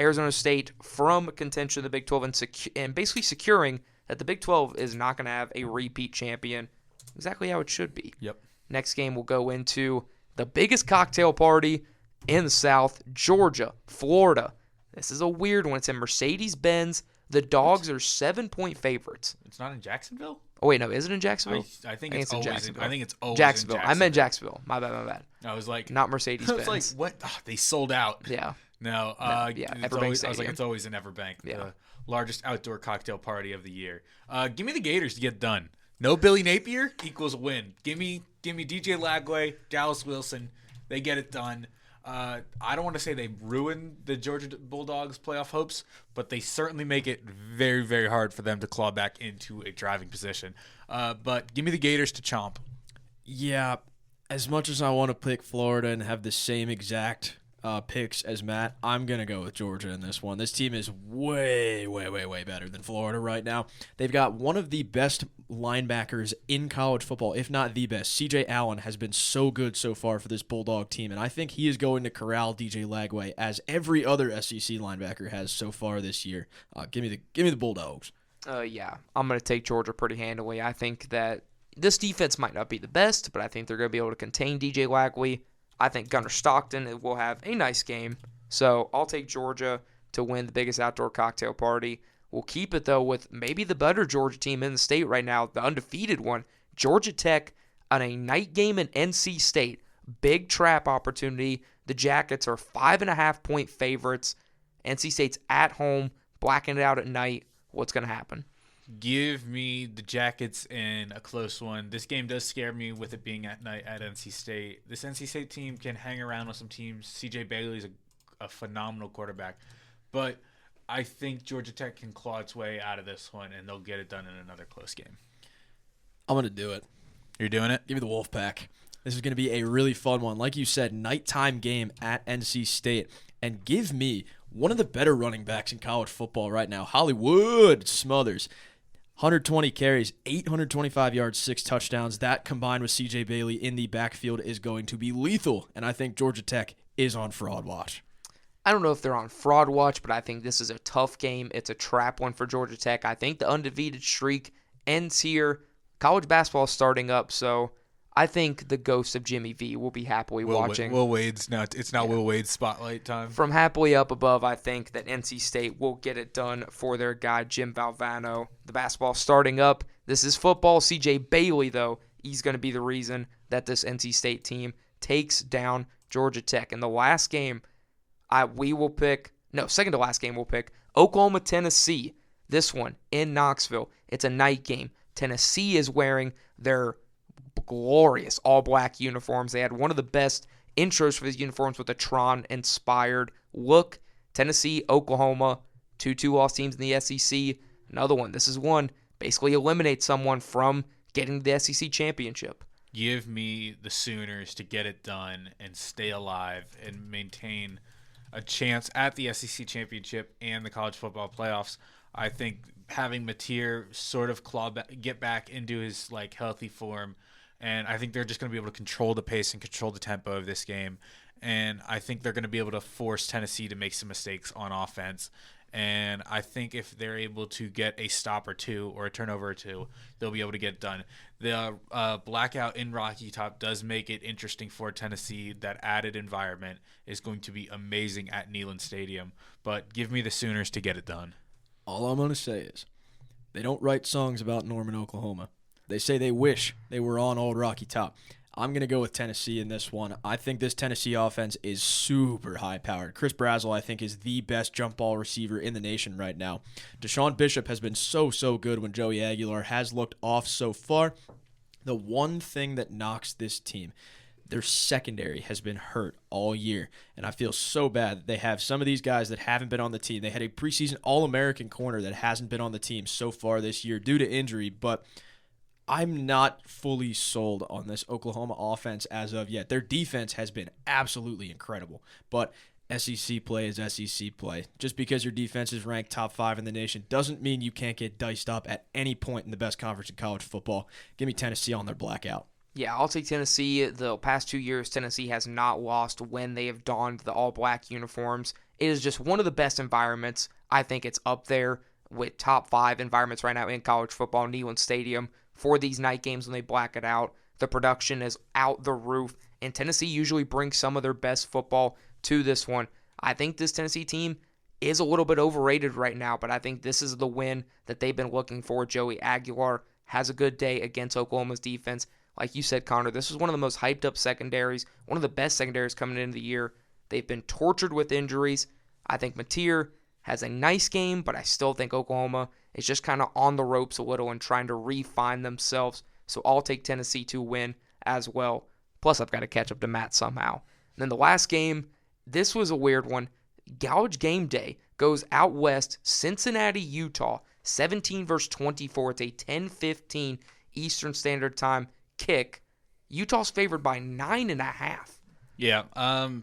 Arizona State from contention of the Big 12 and basically securing that the Big 12 is not going to have a repeat champion. Exactly how it should be. Yep. Next game, we'll go into the biggest cocktail party in the South, Georgia, Florida. This is a weird one. It's in Mercedes-Benz. The Dogs are 7-point favorites. It's not in Jacksonville? Oh, wait, no. Is it in Jacksonville? I think it's always Jacksonville. I think it's always Jacksonville. in I meant Jacksonville. My bad. I was like, Not I Mercedes-Benz. was like, what? Oh, they sold out. Yeah. No, yeah, it's Everbank always, I was like, Stadium. it's always in Everbank, Yeah. the largest outdoor cocktail party of the year. Give me the Gators to get done. No Billy Napier equals a win. Give me DJ Lagway, Dallas Wilson. They get it done. I don't want to say they ruin the Georgia Bulldogs playoff hopes, but they certainly make it very, very hard for them to claw back into a driving position. But give me the Gators to chomp. Yeah, as much as I want to pick Florida and have the same exact picks as Matt, I'm going to go with Georgia in this one. This team is way, way, way, way better than Florida right now. They've got one of the best linebackers in college football, if not the best. C.J. Allen has been so good so far for this Bulldog team, and I think he is going to corral DJ Lagway as every other SEC linebacker has so far this year. Give me the Bulldogs. Yeah, I'm going to take Georgia pretty handily. I think that this defense might not be the best, but I think they're going to be able to contain DJ Lagway. I think Gunnar Stockton will have a nice game. So I'll take Georgia to win the biggest outdoor cocktail party. We'll keep it, though, with maybe the better Georgia team in the state right now, the undefeated one, Georgia Tech, on a night game in NC State. Big trap opportunity. The Jackets are 5.5-point favorites. NC State's at home, blacking it out at night. What's going to happen? Give me the Jackets in a close one. This game does scare me with it being at night at NC State. This NC State team can hang around with some teams. CJ Bailey's a phenomenal quarterback. But I think Georgia Tech can claw its way out of this one, and they'll get it done in another close game. I'm going to do it. You're doing it? Give me the Wolfpack. This is going to be a really fun one. Like you said, nighttime game at NC State. And give me one of the better running backs in college football right now, Hollywood Smothers. 120 carries, 825 yards, 6 touchdowns. That combined with C.J. Bailey in the backfield is going to be lethal. And I think Georgia Tech is on fraud watch. I don't know if they're on fraud watch, but I think this is a tough game. It's a trap one for Georgia Tech. I think the undefeated streak ends here. College basketball is starting up, so I think the ghost of Jimmy V will be happily watching. Will Wade's not. It's not Will Wade's spotlight time. From happily up above, I think that NC State will get it done for their guy, Jim Valvano. The basketball starting up. This is football. C.J. Bailey, though, he's going to be the reason that this NC State team takes down Georgia Tech. In the last game, second to last game, we'll pick Oklahoma, Tennessee. This one in Knoxville. It's a night game. Tennessee is wearing their glorious all-black uniforms. They had one of the best intros for these uniforms with a Tron-inspired look. Tennessee, Oklahoma, 2-2 loss teams in the SEC. Another one. This is one. Basically eliminate someone from getting the SEC championship. Give me the Sooners to get it done and stay alive and maintain a chance at the SEC championship and the college football playoffs. I think having Mateer sort of get back into his healthy form, and I think they're just going to be able to control the pace and control the tempo of this game. And I think they're going to be able to force Tennessee to make some mistakes on offense. And I think if they're able to get a stop or two or a turnover or two, they'll be able to get it done. The blackout in Rocky Top does make it interesting for Tennessee. That added environment is going to be amazing at Neyland Stadium. But give me the Sooners to get it done. All I'm going to say is they don't write songs about Norman, Oklahoma. They say they wish they were on old Rocky Top. I'm going to go with Tennessee in this one. I think this Tennessee offense is super high-powered. Chris Brazzell, I think, is the best jump ball receiver in the nation right now. Deshaun Bishop has been so good when Joey Aguilar has looked off so far. The one thing that knocks this team, their secondary has been hurt all year, and I feel so bad that they have some of these guys that haven't been on the team. They had a preseason All-American corner that hasn't been on the team so far this year due to injury, but I'm not fully sold on this Oklahoma offense as of yet. Their defense has been absolutely incredible, but SEC play is SEC play. Just because your defense is ranked top 5 in the nation doesn't mean you can't get diced up at any point in the best conference in college football. Give me Tennessee on their blackout. Yeah, I'll take Tennessee. The past 2 years, Tennessee has not lost when they have donned the all-black uniforms. It is just one of the best environments. I think it's up there with top 5 environments right now in college football, Neyland Stadium. For these night games when they black it out, the production is out the roof, and Tennessee usually brings some of their best football to this one. I think this Tennessee team is a little bit overrated right now, but I think this is the win that they've been looking for. Joey Aguilar has a good day against Oklahoma's defense. Like you said, Connor, this is one of the most hyped up secondaries, one of the best secondaries coming into the year. They've been tortured with injuries. I think Mateer has a nice game, but I still think Oklahoma is just kind of on the ropes a little and trying to refine themselves. So I'll take Tennessee to win as well. Plus, I've got to catch up to Matt somehow. And then the last game, this was a weird one. College game day goes out west, Cincinnati, Utah, 17-24. It's a 10:15 Eastern Standard Time kick. Utah's favored by 9.5. Yeah,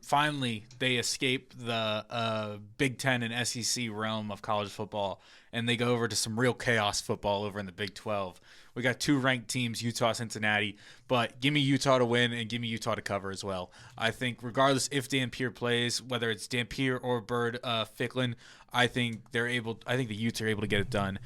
finally they escape the Big Ten and SEC realm of college football, and they go over to some real chaos football over in the Big 12. We got 2 ranked teams, Utah, Cincinnati, but give me Utah to win and give me Utah to cover as well. I think regardless if Dampier plays, whether it's Dampier or Bird Ficklin, I think the Utes are able to get it done.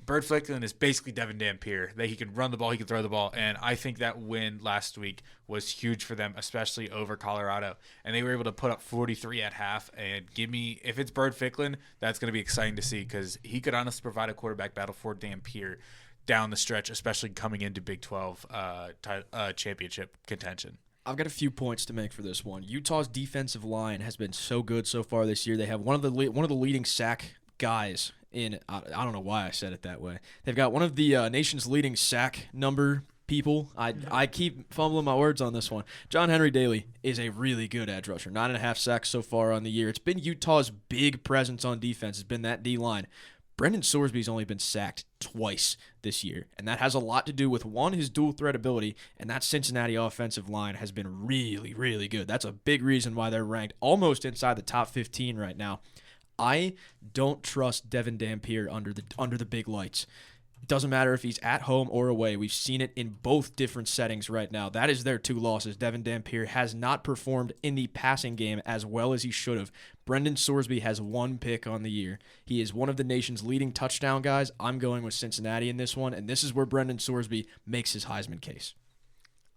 Bird Ficklin is basically Devin Dampier. He can run the ball, he can throw the ball, and I think that win last week was huge for them, especially over Colorado. And they were able to put up 43 at half. And if it's Bird Ficklin, that's going to be exciting to see because he could honestly provide a quarterback battle for Dampier down the stretch, especially coming into Big 12 championship contention. I've got a few points to make for this one. Utah's defensive line has been so good so far this year. They have one of the leading sack guys I don't know why I said it that way. They've got one of the nation's leading sack number people. I keep fumbling my words on this one. John Henry Daly is a really good edge rusher. 9.5 sacks so far on the year. It's been Utah's big presence on defense. It's been that D-line. Brendan Sorsby's only been sacked twice this year, and that has a lot to do with, one, his dual threat ability, and that Cincinnati offensive line has been really, really good. That's a big reason why they're ranked almost inside the top 15 right now. I don't trust Devin Dampier under the big lights. It doesn't matter if he's at home or away. We've seen it in both different settings right now. That is their 2 losses. Devin Dampier has not performed in the passing game as well as he should have. Brendan Sorsby has 1 pick on the year. He is one of the nation's leading touchdown guys. I'm going with Cincinnati in this one, and this is where Brendan Sorsby makes his Heisman case.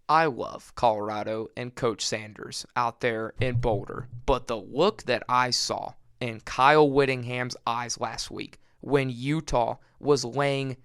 I love Colorado and Coach Sanders out there in Boulder, but the look that I saw in Kyle Whittingham's eyes last week when Utah was laying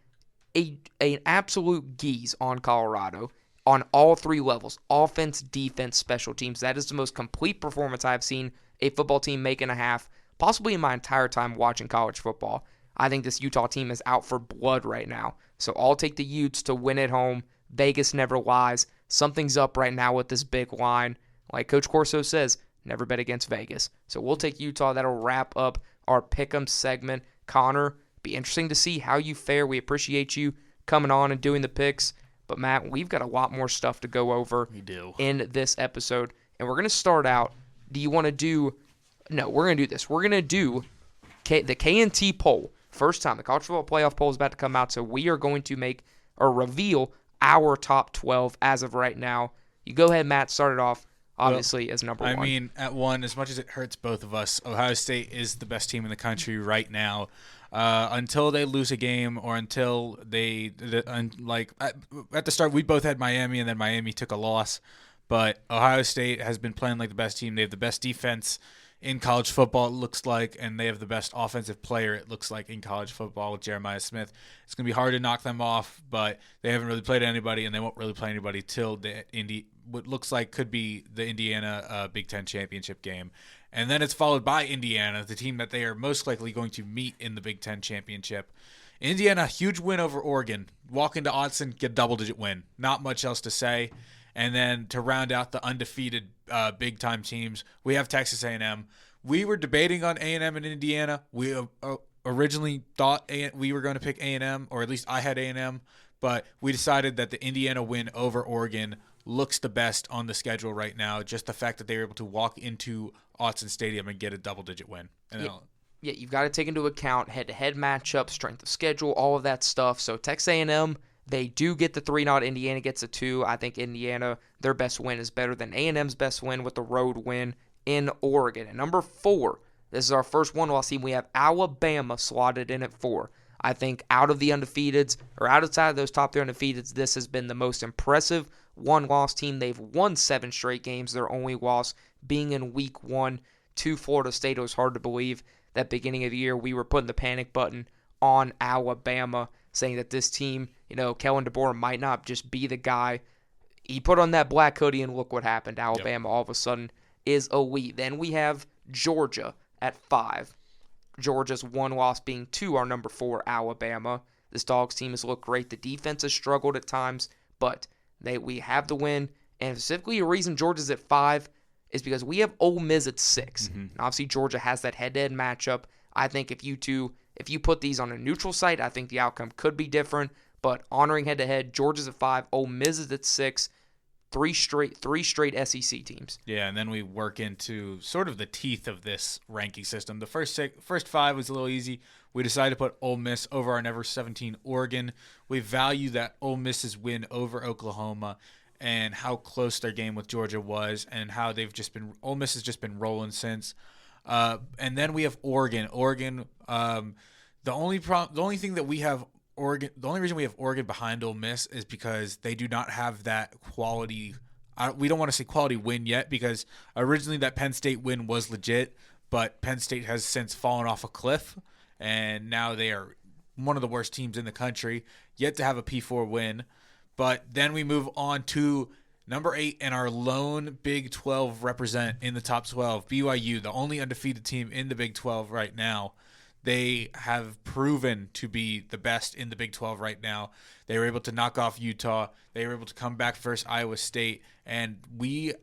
an absolute geese on Colorado on all 3 levels, offense, defense, special teams. That is the most complete performance I've seen a football team make in a half, possibly in my entire time watching college football. I think this Utah team is out for blood right now. So I'll take the Utes to win at home. Vegas never lies. Something's up right now with this big line. Like Coach Corso says, never bet against Vegas. So we'll take Utah. That'll wrap up our Pick'em segment. Connor, be interesting to see how you fare. We appreciate you coming on and doing the picks. But, Matt, we've got a lot more stuff to go over in this episode. And we're going to start out. Do you want to do – no, we're going to do this. We're going to do the KandT poll. First time. The College Football Playoff poll is about to come out. So we are going to make or reveal our top 12 as of right now. You go ahead, Matt. Start it off, obviously, as number 1. I mean, at 1, as much as it hurts both of us, Ohio State is the best team in the country right now. Until they lose a game or until at the start, we both had Miami, and then Miami took a loss. But Ohio State has been playing like the best team. They have the best defense in college football, it looks like, and they have the best offensive player, it looks like, in college football with Jeremiah Smith. It's going to be hard to knock them off, but they haven't really played anybody, and they won't really play anybody till what looks like could be the Indiana Big Ten championship game. And then it's followed by Indiana, the team that they are most likely going to meet in the Big Ten championship. Indiana, huge win over Oregon. Walk into Autzen, get a double-digit win. Not much else to say. And then to round out the undefeated big-time teams, we have Texas A&M. We were debating on A&M and Indiana. We originally thought we were going to pick A&M, or at least I had A&M, but we decided that the Indiana win over Oregon looks the best on the schedule right now. Just the fact that they were able to walk into Autzen Stadium and get a double-digit win. Yeah, you've got to take into account head-to-head matchup, strength of schedule, all of that stuff. So Texas A&M, they do get the 3-0. Indiana gets a 2. I think Indiana, their best win is better than A&M's best win with the road win in Oregon. And number 4, this is our first one-loss team. We have Alabama slotted in at 4. I think out of the undefeateds, or outside of those top 3 undefeateds, this has been the most impressive one-loss team. They've won 7 straight games. Their only loss being in week 1 to Florida State. It was hard to believe that beginning of the year we were putting the panic button on Alabama, saying that this team, Kellen DeBoer might not just be the guy. He put on that black hoodie and look what happened. Alabama all of a sudden is elite. Then we have Georgia at 5. Georgia's one loss being to our number 4, Alabama. This Dogs team has looked great. The defense has struggled at times, but we have the win. And specifically, the reason Georgia's at 5 is because we have Ole Miss at 6. Mm-hmm. And obviously, Georgia has that head-to-head matchup. I think if you put these on a neutral site, I think the outcome could be different. But honoring head-to-head, Georgia's at 5, Ole Miss is at 6. Three straight SEC teams. Yeah, and then we work into sort of the teeth of this ranking system. The first 5 was a little easy. We decided to put Ole Miss over our number 17 Oregon. We value that Ole Miss's win over Oklahoma and how close their game with Georgia was, and how Ole Miss has just been rolling since. And then we have Oregon. Oregon, the only thing that we have Oregon, the only reason we have Oregon behind Ole Miss is because they do not have that quality. We don't want to say quality win yet, because originally that Penn State win was legit, but Penn State has since fallen off a cliff, and now they are one of the worst teams in the country, yet to have a P4 win. But then we move on to number 8 and our lone Big 12 represent in the top 12, BYU, the only undefeated team in the Big 12 right now. They have proven to be the best in the Big 12 right now. They were able to knock off Utah. They were able to come back versus Iowa State, and we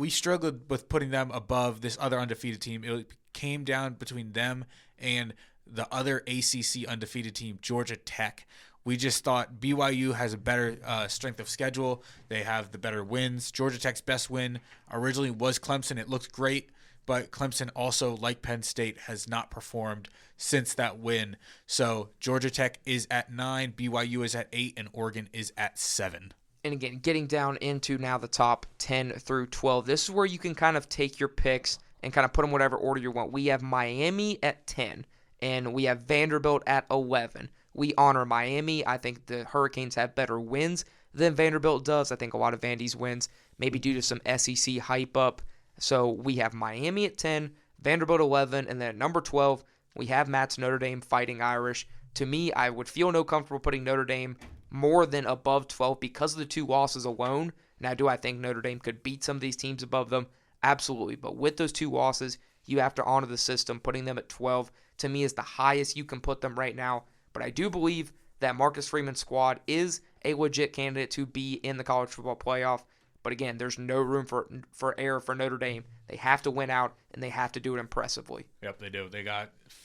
struggled with putting them above this other undefeated team. It came down between them and the other ACC undefeated team, Georgia Tech. We just thought BYU has a better strength of schedule. They have the better wins. Georgia Tech's best win originally was Clemson. It looked great, but Clemson also, like Penn State, has not performed since that win. So Georgia Tech is at 9, BYU is at 8, and Oregon is at 7. And again, getting down into now the top 10 through 12, this is where you can kind of take your picks and kind of put them whatever order you want. We have Miami at 10, and we have Vanderbilt at 11. We honor Miami. I think the Hurricanes have better wins than Vanderbilt does. I think a lot of Vandy's wins maybe due to some SEC hype up. So we have Miami at 10, Vanderbilt 11, and then at number 12, we have Matt's Notre Dame Fighting Irish. To me, I would feel no comfortable putting Notre Dame more than above 12 because of the 2 losses alone. Now, do I think Notre Dame could beat some of these teams above them? Absolutely. But with those 2 losses, you have to honor the system. Putting them at 12, to me, is the highest you can put them right now. But I do believe that Marcus Freeman's squad is a legit candidate to be in the college football playoff. But again, there's no room for error for Notre Dame. They have to win out, and they have to do it impressively. Yep, they do.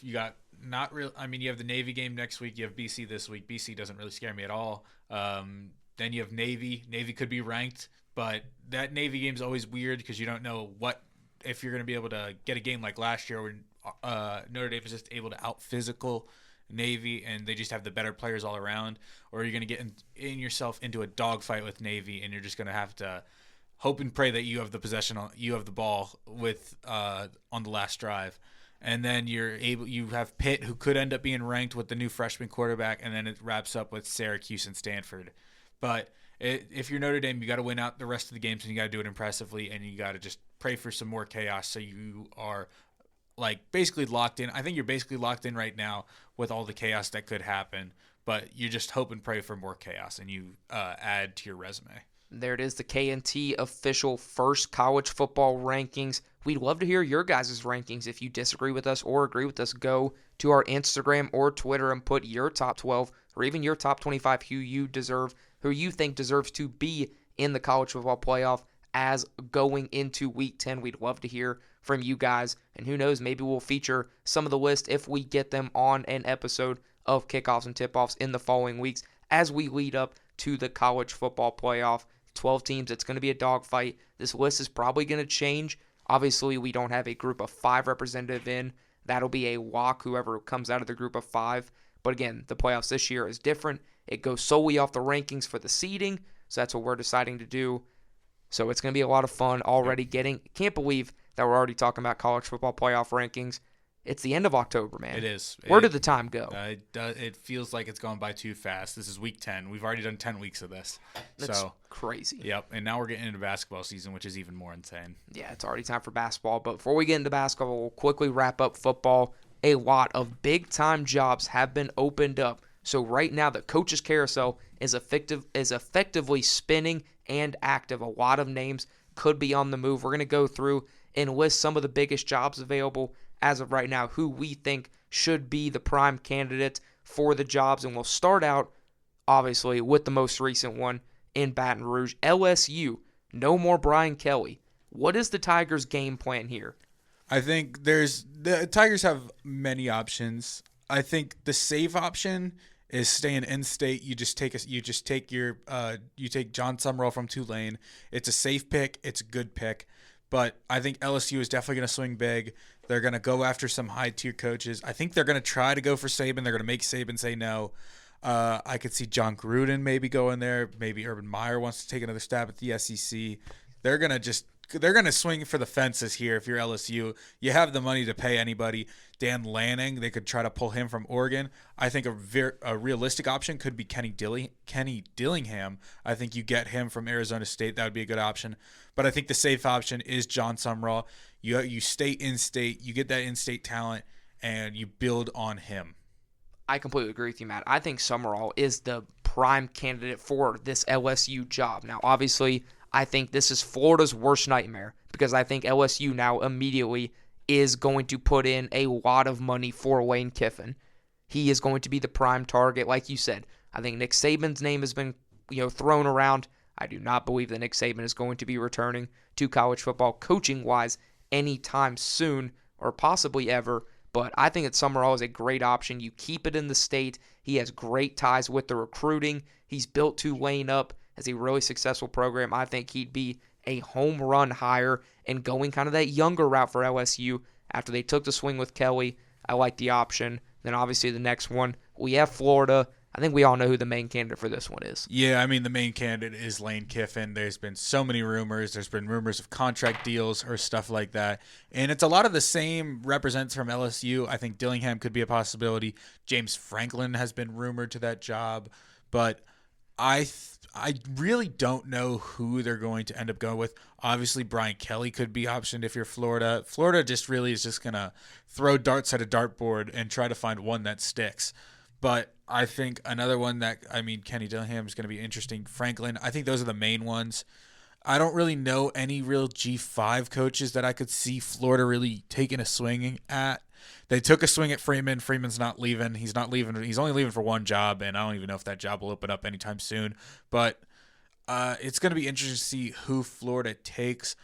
You got not real. I mean, you have the Navy game next week. You have BC this week. BC doesn't really scare me at all. Then you have Navy. Navy could be ranked, but that Navy game is always weird because you don't know if you're going to be able to get a game like last year when Notre Dame was just able to out-physical Navy and they just have the better players all around, or you're going to get in yourself into a dogfight with Navy and you're just going to have to hope and pray that you have the possession, you have the ball with on the last drive. And then you have Pitt, who could end up being ranked with the new freshman quarterback, and then it wraps up with Syracuse and Stanford. But if you're Notre Dame, you got to win out the rest of the games, and you got to do it impressively, and you got to just pray for some more chaos so you are basically locked in. I think you're basically locked in right now with all the chaos that could happen, but you just hope and pray for more chaos, and you add to your resume. There it is, the KandT official first college football rankings. We'd love to hear your guys' rankings. If you disagree with us or agree with us, go to our Instagram or Twitter and put your top 12 or even your top 25 who you think deserves to be in the college football playoff as going into Week 10. We'd love to hear from you guys, and who knows, maybe we'll feature some of the list if we get them on an episode of Kickoffs and Tipoffs in the following weeks as we lead up to the college football playoff. 12 teams, it's going to be a dogfight. This list is probably going to change. Obviously, we don't have a group of 5 representative in. That'll be a walk, whoever comes out of the group of 5. But again, the playoffs this year is different. It goes solely off the rankings for the seeding, so that's what we're deciding to do. So it's going to be a lot of fun already can't believe that we're already talking about college football playoff rankings. It's the end of October, man. It is. Where did the time go? It feels like it's gone by too fast. This is week 10. We've already done 10 weeks of this. That's crazy. Yep, and now we're getting into basketball season, which is even more insane. Yeah, it's already time for basketball. But before we get into basketball, we'll quickly wrap up football. A lot of big-time jobs have been opened up. So right now, the coaches carousel is effectively spinning and active. A lot of names could be on the move. We're going to go through and list some of the biggest jobs available as of right now, who we think should be the prime candidates for the jobs. And we'll start out, obviously, with the most recent one in Baton Rouge. LSU, no more Brian Kelly. What is the Tigers' game plan here? I think the Tigers have many options. I think the safe option is staying in state. You take John Summerall from Tulane. It's a safe pick. It's a good pick. But I think LSU is definitely going to swing big. They're going to go after some high-tier coaches. I think they're going to try to go for Saban. They're going to make Saban say no. I could see John Gruden maybe going there. Maybe Urban Meyer wants to take another stab at the SEC. They're going to swing for the fences here if you're LSU. You have the money to pay anybody. Dan Lanning, they could try to pull him from Oregon. I think a realistic option could be Kenny Dillingham. I think you get him from Arizona State. That would be a good option. But I think the safe option is John Summerall. You stay in-state, you get that in-state talent, and you build on him. I completely agree with you, Matt. I think Summerall is the prime candidate for this LSU job. Now, obviously, I think this is Florida's worst nightmare because I think LSU now immediately is going to put in a lot of money for Lane Kiffin. He is going to be the prime target. Like you said, I think Nick Saban's name has been thrown around. I do not believe that Nick Saban is going to be returning to college football coaching-wise anytime soon or possibly ever. But I think that Summerall is a great option. You keep it in the state. He has great ties with the recruiting. He's built Tulane up as a really successful program. I think he'd be a home run hire and going kind of that younger route for LSU after they took the swing with Kelly. I like the option. Then obviously the next one, we have Florida. I think we all know who the main candidate for this one is. Yeah, I mean, the main candidate is Lane Kiffin. There's been so many rumors. There's been rumors of contract deals or stuff like that. And it's a lot of the same represents from LSU. I think Dillingham could be a possibility. James Franklin has been rumored to that job. But I really don't know who they're going to end up going with. Obviously, Brian Kelly could be optioned if you're Florida. Florida just really is just going to throw darts at a dartboard and try to find one that sticks. But I think another one Kenny Dillingham is going to be interesting. Franklin, I think those are the main ones. I don't really know any real G5 coaches that I could see Florida really taking a swing at. They took a swing at Freeman. Freeman's not leaving. He's not leaving. He's only leaving for one job, and I don't even know if that job will open up anytime soon. But it's going to be interesting to see who Florida takes.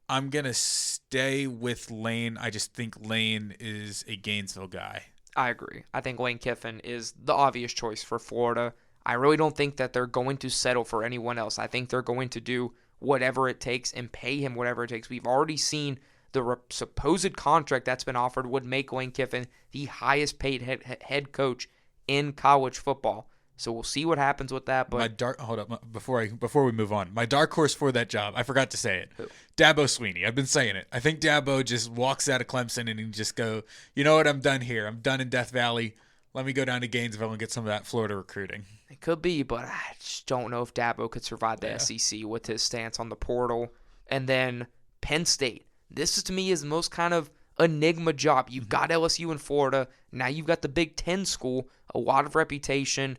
I'm going to stay with Lane. I just think Lane is a Gainesville guy. I agree. I think Lane Kiffin is the obvious choice for Florida. I really don't think that they're going to settle for anyone else. I think they're going to do whatever it takes and pay him whatever it takes. We've already seen the supposed contract that's been offered would make Lane Kiffin the highest paid head coach in college football. So we'll see what happens with that. But hold up before we move on. My dark horse for that job, I forgot to say it. Who? Dabo Swinney. I've been saying it. I think Dabo just walks out of Clemson and he just go, you know what? I'm done here. I'm done in Death Valley. Let me go down to Gainesville and get some of that Florida recruiting. It could be, but I just don't know if Dabo could survive the SEC with his stance on the portal. And then Penn State. This is, to me, is the most kind of enigma job. You've got LSU in Florida. Now you've got the Big Ten school, a lot of reputation.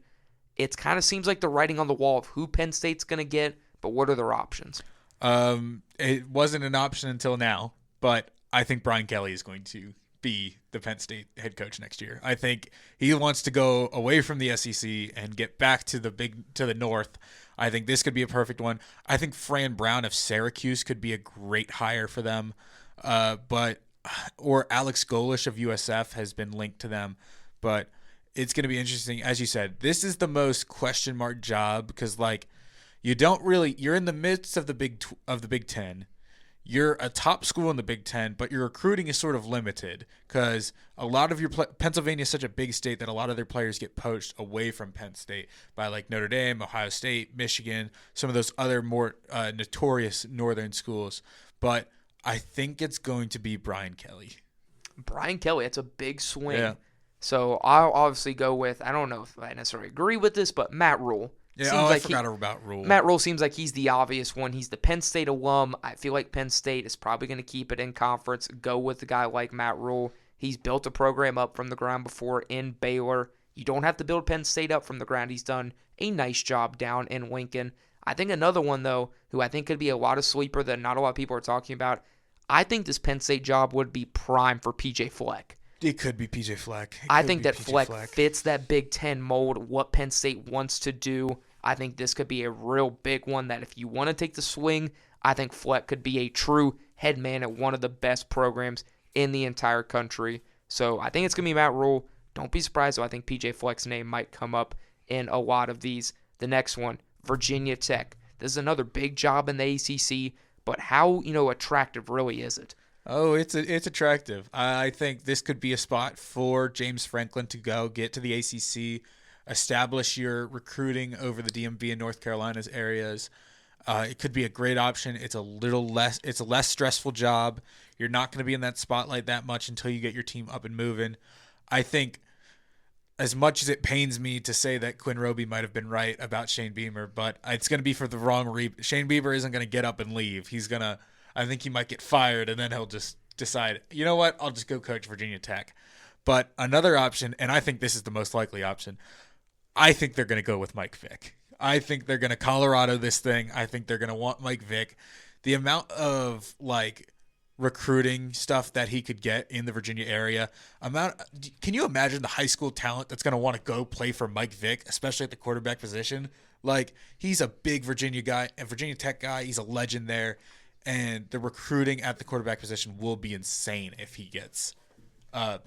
It kind of seems like the writing on the wall of who Penn State's going to get, but what are their options? It wasn't an option until now, but I think Brian Kelly is going to be the Penn State head coach next year. I think he wants to go away from the SEC and get back to the North. I think this could be a perfect one. I think Fran Brown of Syracuse could be a great hire for them, or Alex Golish of USF has been linked to them, but it's going to be interesting. As you said, this is the most question mark job because you're in the midst of the Big Ten. You're a top school in the Big Ten, but your recruiting is sort of limited because a lot of your Pennsylvania is such a big state that a lot of their players get poached away from Penn State by Notre Dame, Ohio State, Michigan, some of those other more notorious northern schools. But I think it's going to be Brian Kelly. Brian Kelly, it's a big swing. Yeah. So I'll obviously go with, I don't know if I necessarily agree with this, but Matt Rule. Yeah, I forgot about Rule. Matt Rule seems like he's the obvious one. He's the Penn State alum. I feel like Penn State is probably going to keep it in conference. Go with a guy like Matt Rule. He's built a program up from the ground before in Baylor. You don't have to build Penn State up from the ground. He's done a nice job down in Lincoln. I think another one, though, who I think could be a lot of sleeper that not a lot of people are talking about, I think this Penn State job would be prime for P.J. Fleck. It could be P.J. Fleck. I think that Fleck fits that Big Ten mold, what Penn State wants to do. I think this could be a real big one that if you want to take the swing, I think Fleck could be a true head man at one of the best programs in the entire country. So I think it's going to be Matt Rule. Don't be surprised, though. I think P.J. Fleck's name might come up in a lot of these. The next one, Virginia Tech. This is another big job in the ACC, but how attractive really is it? Oh, it's attractive. I think this could be a spot for James Franklin to go get to the ACC, establish your recruiting over the DMV and North Carolina's areas. It could be a great option. It's a less stressful job. You're not going to be in that spotlight that much until you get your team up and moving. I think as much as it pains me to say that Quinn Roby might have been right about Shane Beamer, but it's going to be for the wrong reason. Shane Beamer isn't going to get up and leave. I think he might get fired, and then he'll just decide, you know what, I'll just go coach Virginia Tech. But another option, and I think this is the most likely option, I think they're going to go with Mike Vick. I think they're going to Colorado this thing. I think they're going to want Mike Vick. The amount of recruiting stuff that he could get in the Virginia area. Can you imagine the high school talent that's going to want to go play for Mike Vick, especially at the quarterback position? Like, he's a big Virginia guy, a Virginia Tech guy. He's a legend there. And the recruiting at the quarterback position will be insane if he gets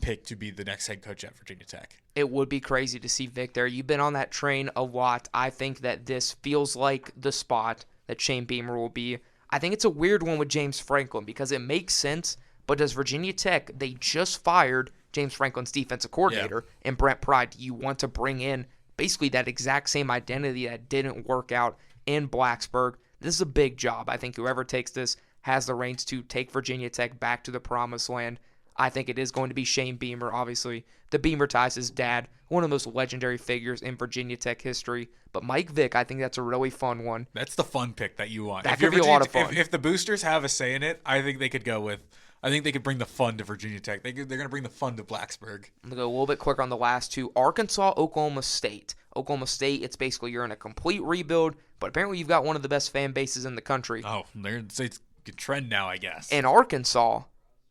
picked to be the next head coach at Virginia Tech. It would be crazy to see Vic there. You've been on that train a lot. I think that this feels like the spot that Shane Beamer will be. I think it's a weird one with James Franklin because it makes sense, but does Virginia Tech, they just fired James Franklin's defensive coordinator and Brent Pry. Do you want to bring in basically that exact same identity that didn't work out in Blacksburg? This is a big job. I think whoever takes this has the reins to take Virginia Tech back to the promised land. I think it is going to be Shane Beamer, obviously. The Beamer ties his dad, one of the most legendary figures in Virginia Tech history. But Mike Vick, I think that's a really fun one. That's the fun pick that you want. That could be a lot of fun. If the boosters have a say in it, I think they could bring the fun to Virginia Tech. They're going to bring the fun to Blacksburg. I'm going to go a little bit quicker on the last two. Arkansas, Oklahoma State. Oklahoma State, it's basically you're in a complete rebuild, but apparently you've got one of the best fan bases in the country. Oh, it's a good trend now, I guess. And Arkansas,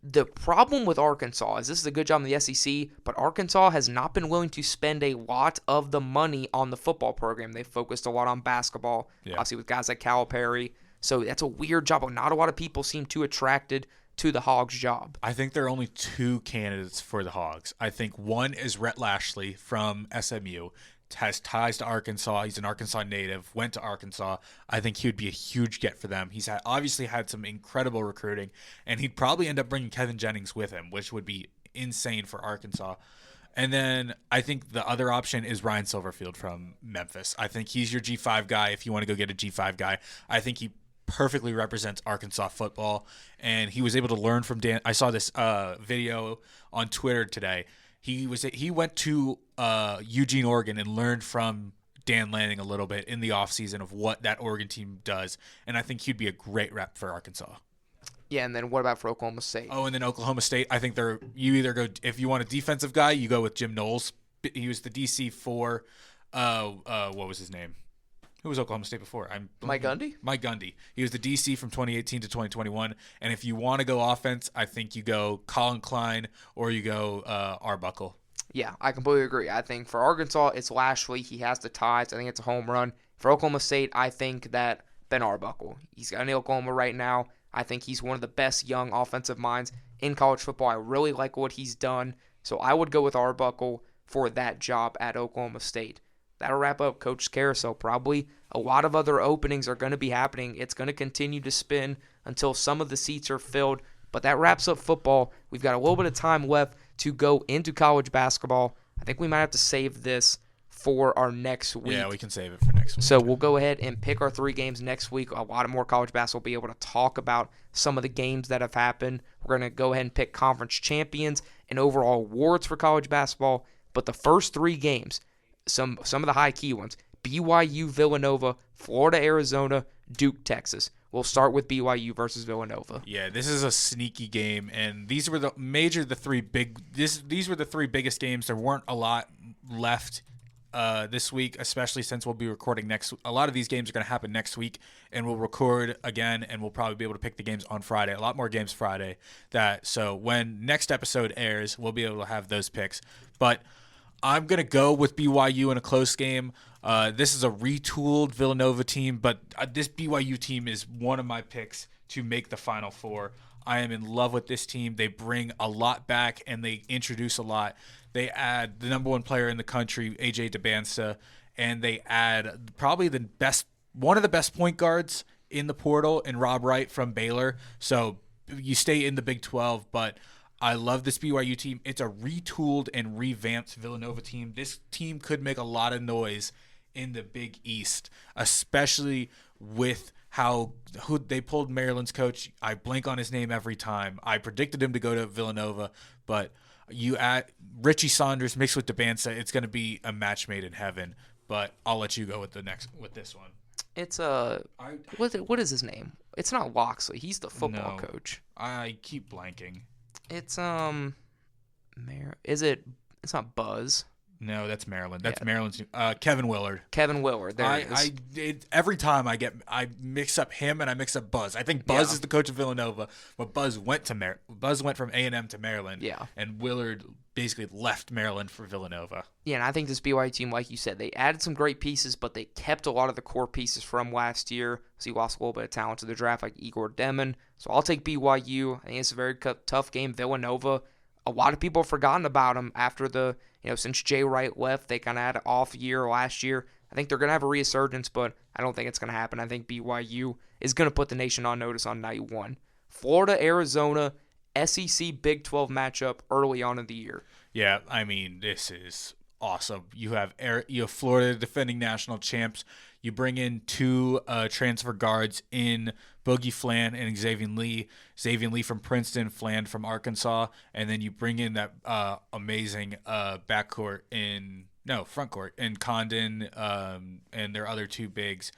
the problem with Arkansas is this is a good job in the SEC, but Arkansas has not been willing to spend a lot of the money on the football program. They've focused a lot on basketball, obviously with guys like Calipari. So that's a weird job. Not a lot of people seem too attracted to the Hogs job. I think there are only two candidates for the Hogs. I think one is Rhett Lashley from SMU. Has ties to Arkansas. He's an Arkansas native, went to Arkansas. I think he would be a huge get for them. He's obviously had some incredible recruiting, and he'd probably end up bringing Kevin Jennings with him, which would be insane for Arkansas. And then I think the other option is Ryan Silverfield from Memphis. I think he's your G5 guy if you want to go get a G5 guy. I think he perfectly represents Arkansas football, and he was able to learn from Dan. I saw this video on Twitter today. He went to Eugene, Oregon, and learned from Dan Lanning a little bit in the offseason of what that Oregon team does, and I think he'd be a great rep for Arkansas. Yeah, and then what about for Oklahoma State? Oh, and then Oklahoma State, I think you either go, if you want a defensive guy, you go with Jim Knowles. He was the DC for what was his name? Who was Oklahoma State before? Mike Gundy? Mike Gundy. He was the DC from 2018 to 2021. And if you want to go offense, I think you go Colin Klein or you go Arbuckle. Yeah, I completely agree. I think for Arkansas, it's Lashley. He has the ties. I think it's a home run. For Oklahoma State, I think that Ben Arbuckle. He's got in Oklahoma right now. I think he's one of the best young offensive minds in college football. I really like what he's done. So I would go with Arbuckle for that job at Oklahoma State. That'll wrap up Coach's Carousel. Probably a lot of other openings are going to be happening. It's going to continue to spin until some of the seats are filled. But that wraps up football. We've got a little bit of time left to go into college basketball. I think we might have to save this for our next week. Yeah, we can save it for next week. So we'll go ahead and pick our 3 games next week. A lot of more college basketball. We'll be able to talk about some of the games that have happened. We're going to go ahead and pick conference champions and overall awards for college basketball. But the first 3 games, some of the high key ones, BYU, Villanova, Florida, Arizona, Duke, Texas. We'll start with BYU versus Villanova. Yeah, this is a sneaky game, and these were the 3 biggest games. There weren't a lot left this week, especially since we'll be recording next. A lot of these games are going to happen next week, and we'll record again, and we'll probably be able to pick the games on Friday. A lot more games Friday. So when next episode airs, we'll be able to have those picks. But I'm going to go with BYU in a close game. This is a retooled Villanova team, but this BYU team is one of my picks to make the Final Four. I am in love with this team. They bring a lot back, and they introduce a lot. They add the number 1 player in the country, AJ DeBansa, and they add probably one of the best point guards in the portal in Rob Wright from Baylor. So you stay in the Big 12, but I love this BYU team. It's a retooled and revamped Villanova team. This team could make a lot of noise in the Big East, especially with who they pulled Maryland's coach. I blank on his name every time. I predicted him to go to Villanova, but you add Richie Saunders mixed with DeBansa, it's going to be a match made in heaven. But I'll let you go with this one. It's what is his name? It's not Loxley. He's the football coach. I keep blanking. It's it's not Buzz. No, that's Maryland. That's Yeah. Maryland's Kevin Willard. Kevin Willard. There it is. Every time I mix up him and I mix up Buzz. I think Buzz is the coach of Villanova, but Buzz went from A&M to Maryland. Yeah. And Willard basically left Maryland for Villanova. Yeah, and I think this BYU team, like you said, they added some great pieces, but they kept a lot of the core pieces from last year. So you lost a little bit of talent to the draft, like Igor Demon. So I'll take BYU. I think it's a very tough game. Villanova, a lot of people have forgotten about them after since Jay Wright left. They kind of had an off year last year. I think they're going to have a resurgence, but I don't think it's going to happen. I think BYU is going to put the nation on notice on night one. Florida, Arizona, SEC Big 12 matchup early on in the year. Yeah, I mean, this is awesome. You have Florida defending national champs. You bring in two transfer guards in Boogie Flan and Xavier Lee. Xavier Lee from Princeton, Flan from Arkansas, and then you bring in that amazing front court in Condon and their other two bigs.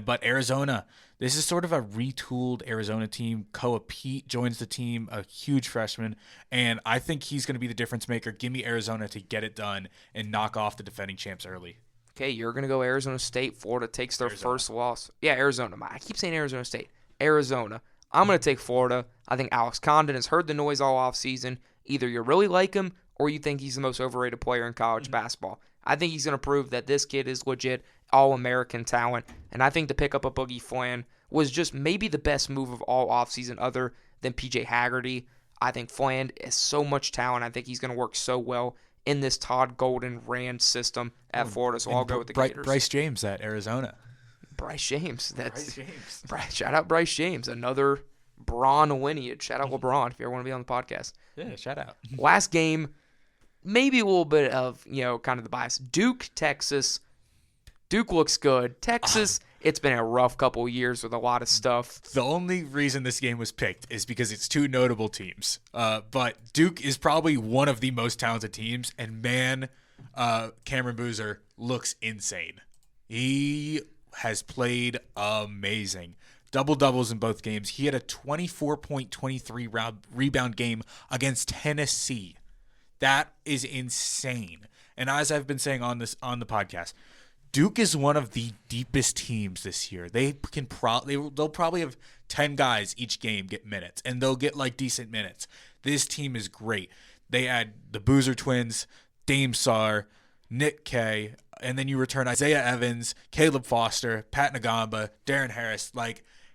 But Arizona, this is sort of a retooled Arizona team. Koa Pete joins the team, a huge freshman, and I think he's going to be the difference maker. Give me Arizona to get it done and knock off the defending champs early. Okay, you're going to go Arizona State. Florida takes their first loss. Yeah, Arizona. I keep saying Arizona State. Arizona. I'm going to take Florida. I think Alex Condon has heard the noise all offseason. Either you really like him or you think he's the most overrated player in college basketball. I think he's going to prove that this kid is legit all-American talent, and I think the pickup of Boogie Flan was just maybe the best move of all offseason other than P.J. Haggerty. I think Flan has so much talent. I think he's going to work so well in this Todd Golden Rand system at Florida, so I'll go with the Gators. Bryce James at Arizona. Bryce James. Shout out Bryce James, another Braun lineage. Shout out LeBron if you ever want to be on the podcast. Yeah, shout out. Last game, maybe a little bit of, kind of the bias. Duke, Texas. Duke looks good. Texas, it's been a rough couple of years with a lot of stuff. The only reason this game was picked is because it's two notable teams. But Duke is probably one of the most talented teams, and man, Cameron Boozer looks insane. He has played amazing. Double-doubles in both games. He had a 24.23 rebound game against Tennessee. That is insane. And as I've been saying on the podcast, Duke is one of the deepest teams this year. They'll probably have 10 guys each game get minutes, and they'll get decent minutes. This team is great. They add the Boozer twins, Dame Sarr, Nick Kay, and then you return Isaiah Evans, Caleb Foster, Pat Nagamba, Darren Harris.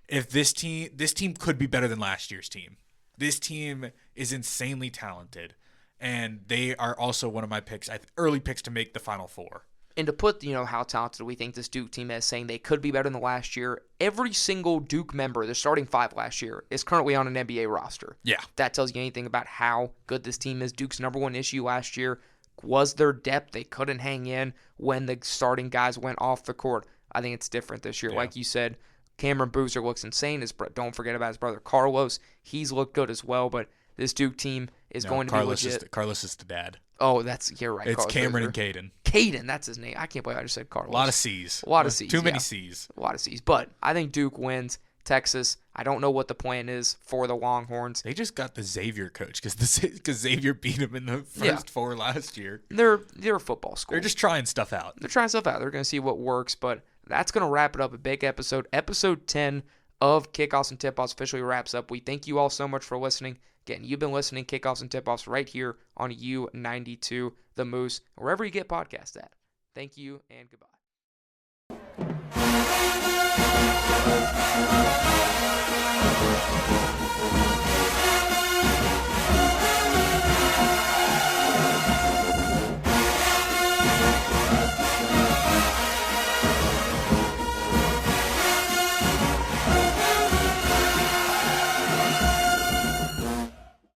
If this team could be better than last year's team. This team is insanely talented, and they are also one of my picks, early picks to make the Final Four. And to put, how talented we think this Duke team is, saying they could be better than last year, every single Duke member, the starting five last year, is currently on an NBA roster. Yeah. If that tells you anything about how good this team is. Duke's number one issue last year was their depth. They couldn't hang in when the starting guys went off the court. I think it's different this year. Yeah. Like you said, Cameron Boozer looks insane. Don't forget about his brother Carlos. He's looked good as well, but this Duke team is going to be legit. Carlos is the dad. Oh, you're right. It's Carlos Cameron Boozer. and Caden. Caden, that's his name. I can't believe I just said Carlos. A lot of C's. Too many C's. A lot of C's. But I think Duke wins. Texas, I don't know what the plan is for the Longhorns. They just got the Xavier coach because Xavier beat him in the first four last year. They're a football school. They're just trying stuff out. They're going to see what works. But that's going to wrap it up. A big episode. Episode 10 of Kickoffs and Tipoffs officially wraps up. We thank you all so much for listening. Again, you've been listening to Kickoffs and Tipoffs right here on U92 The Moose, wherever you get podcasts at. Thank you and goodbye.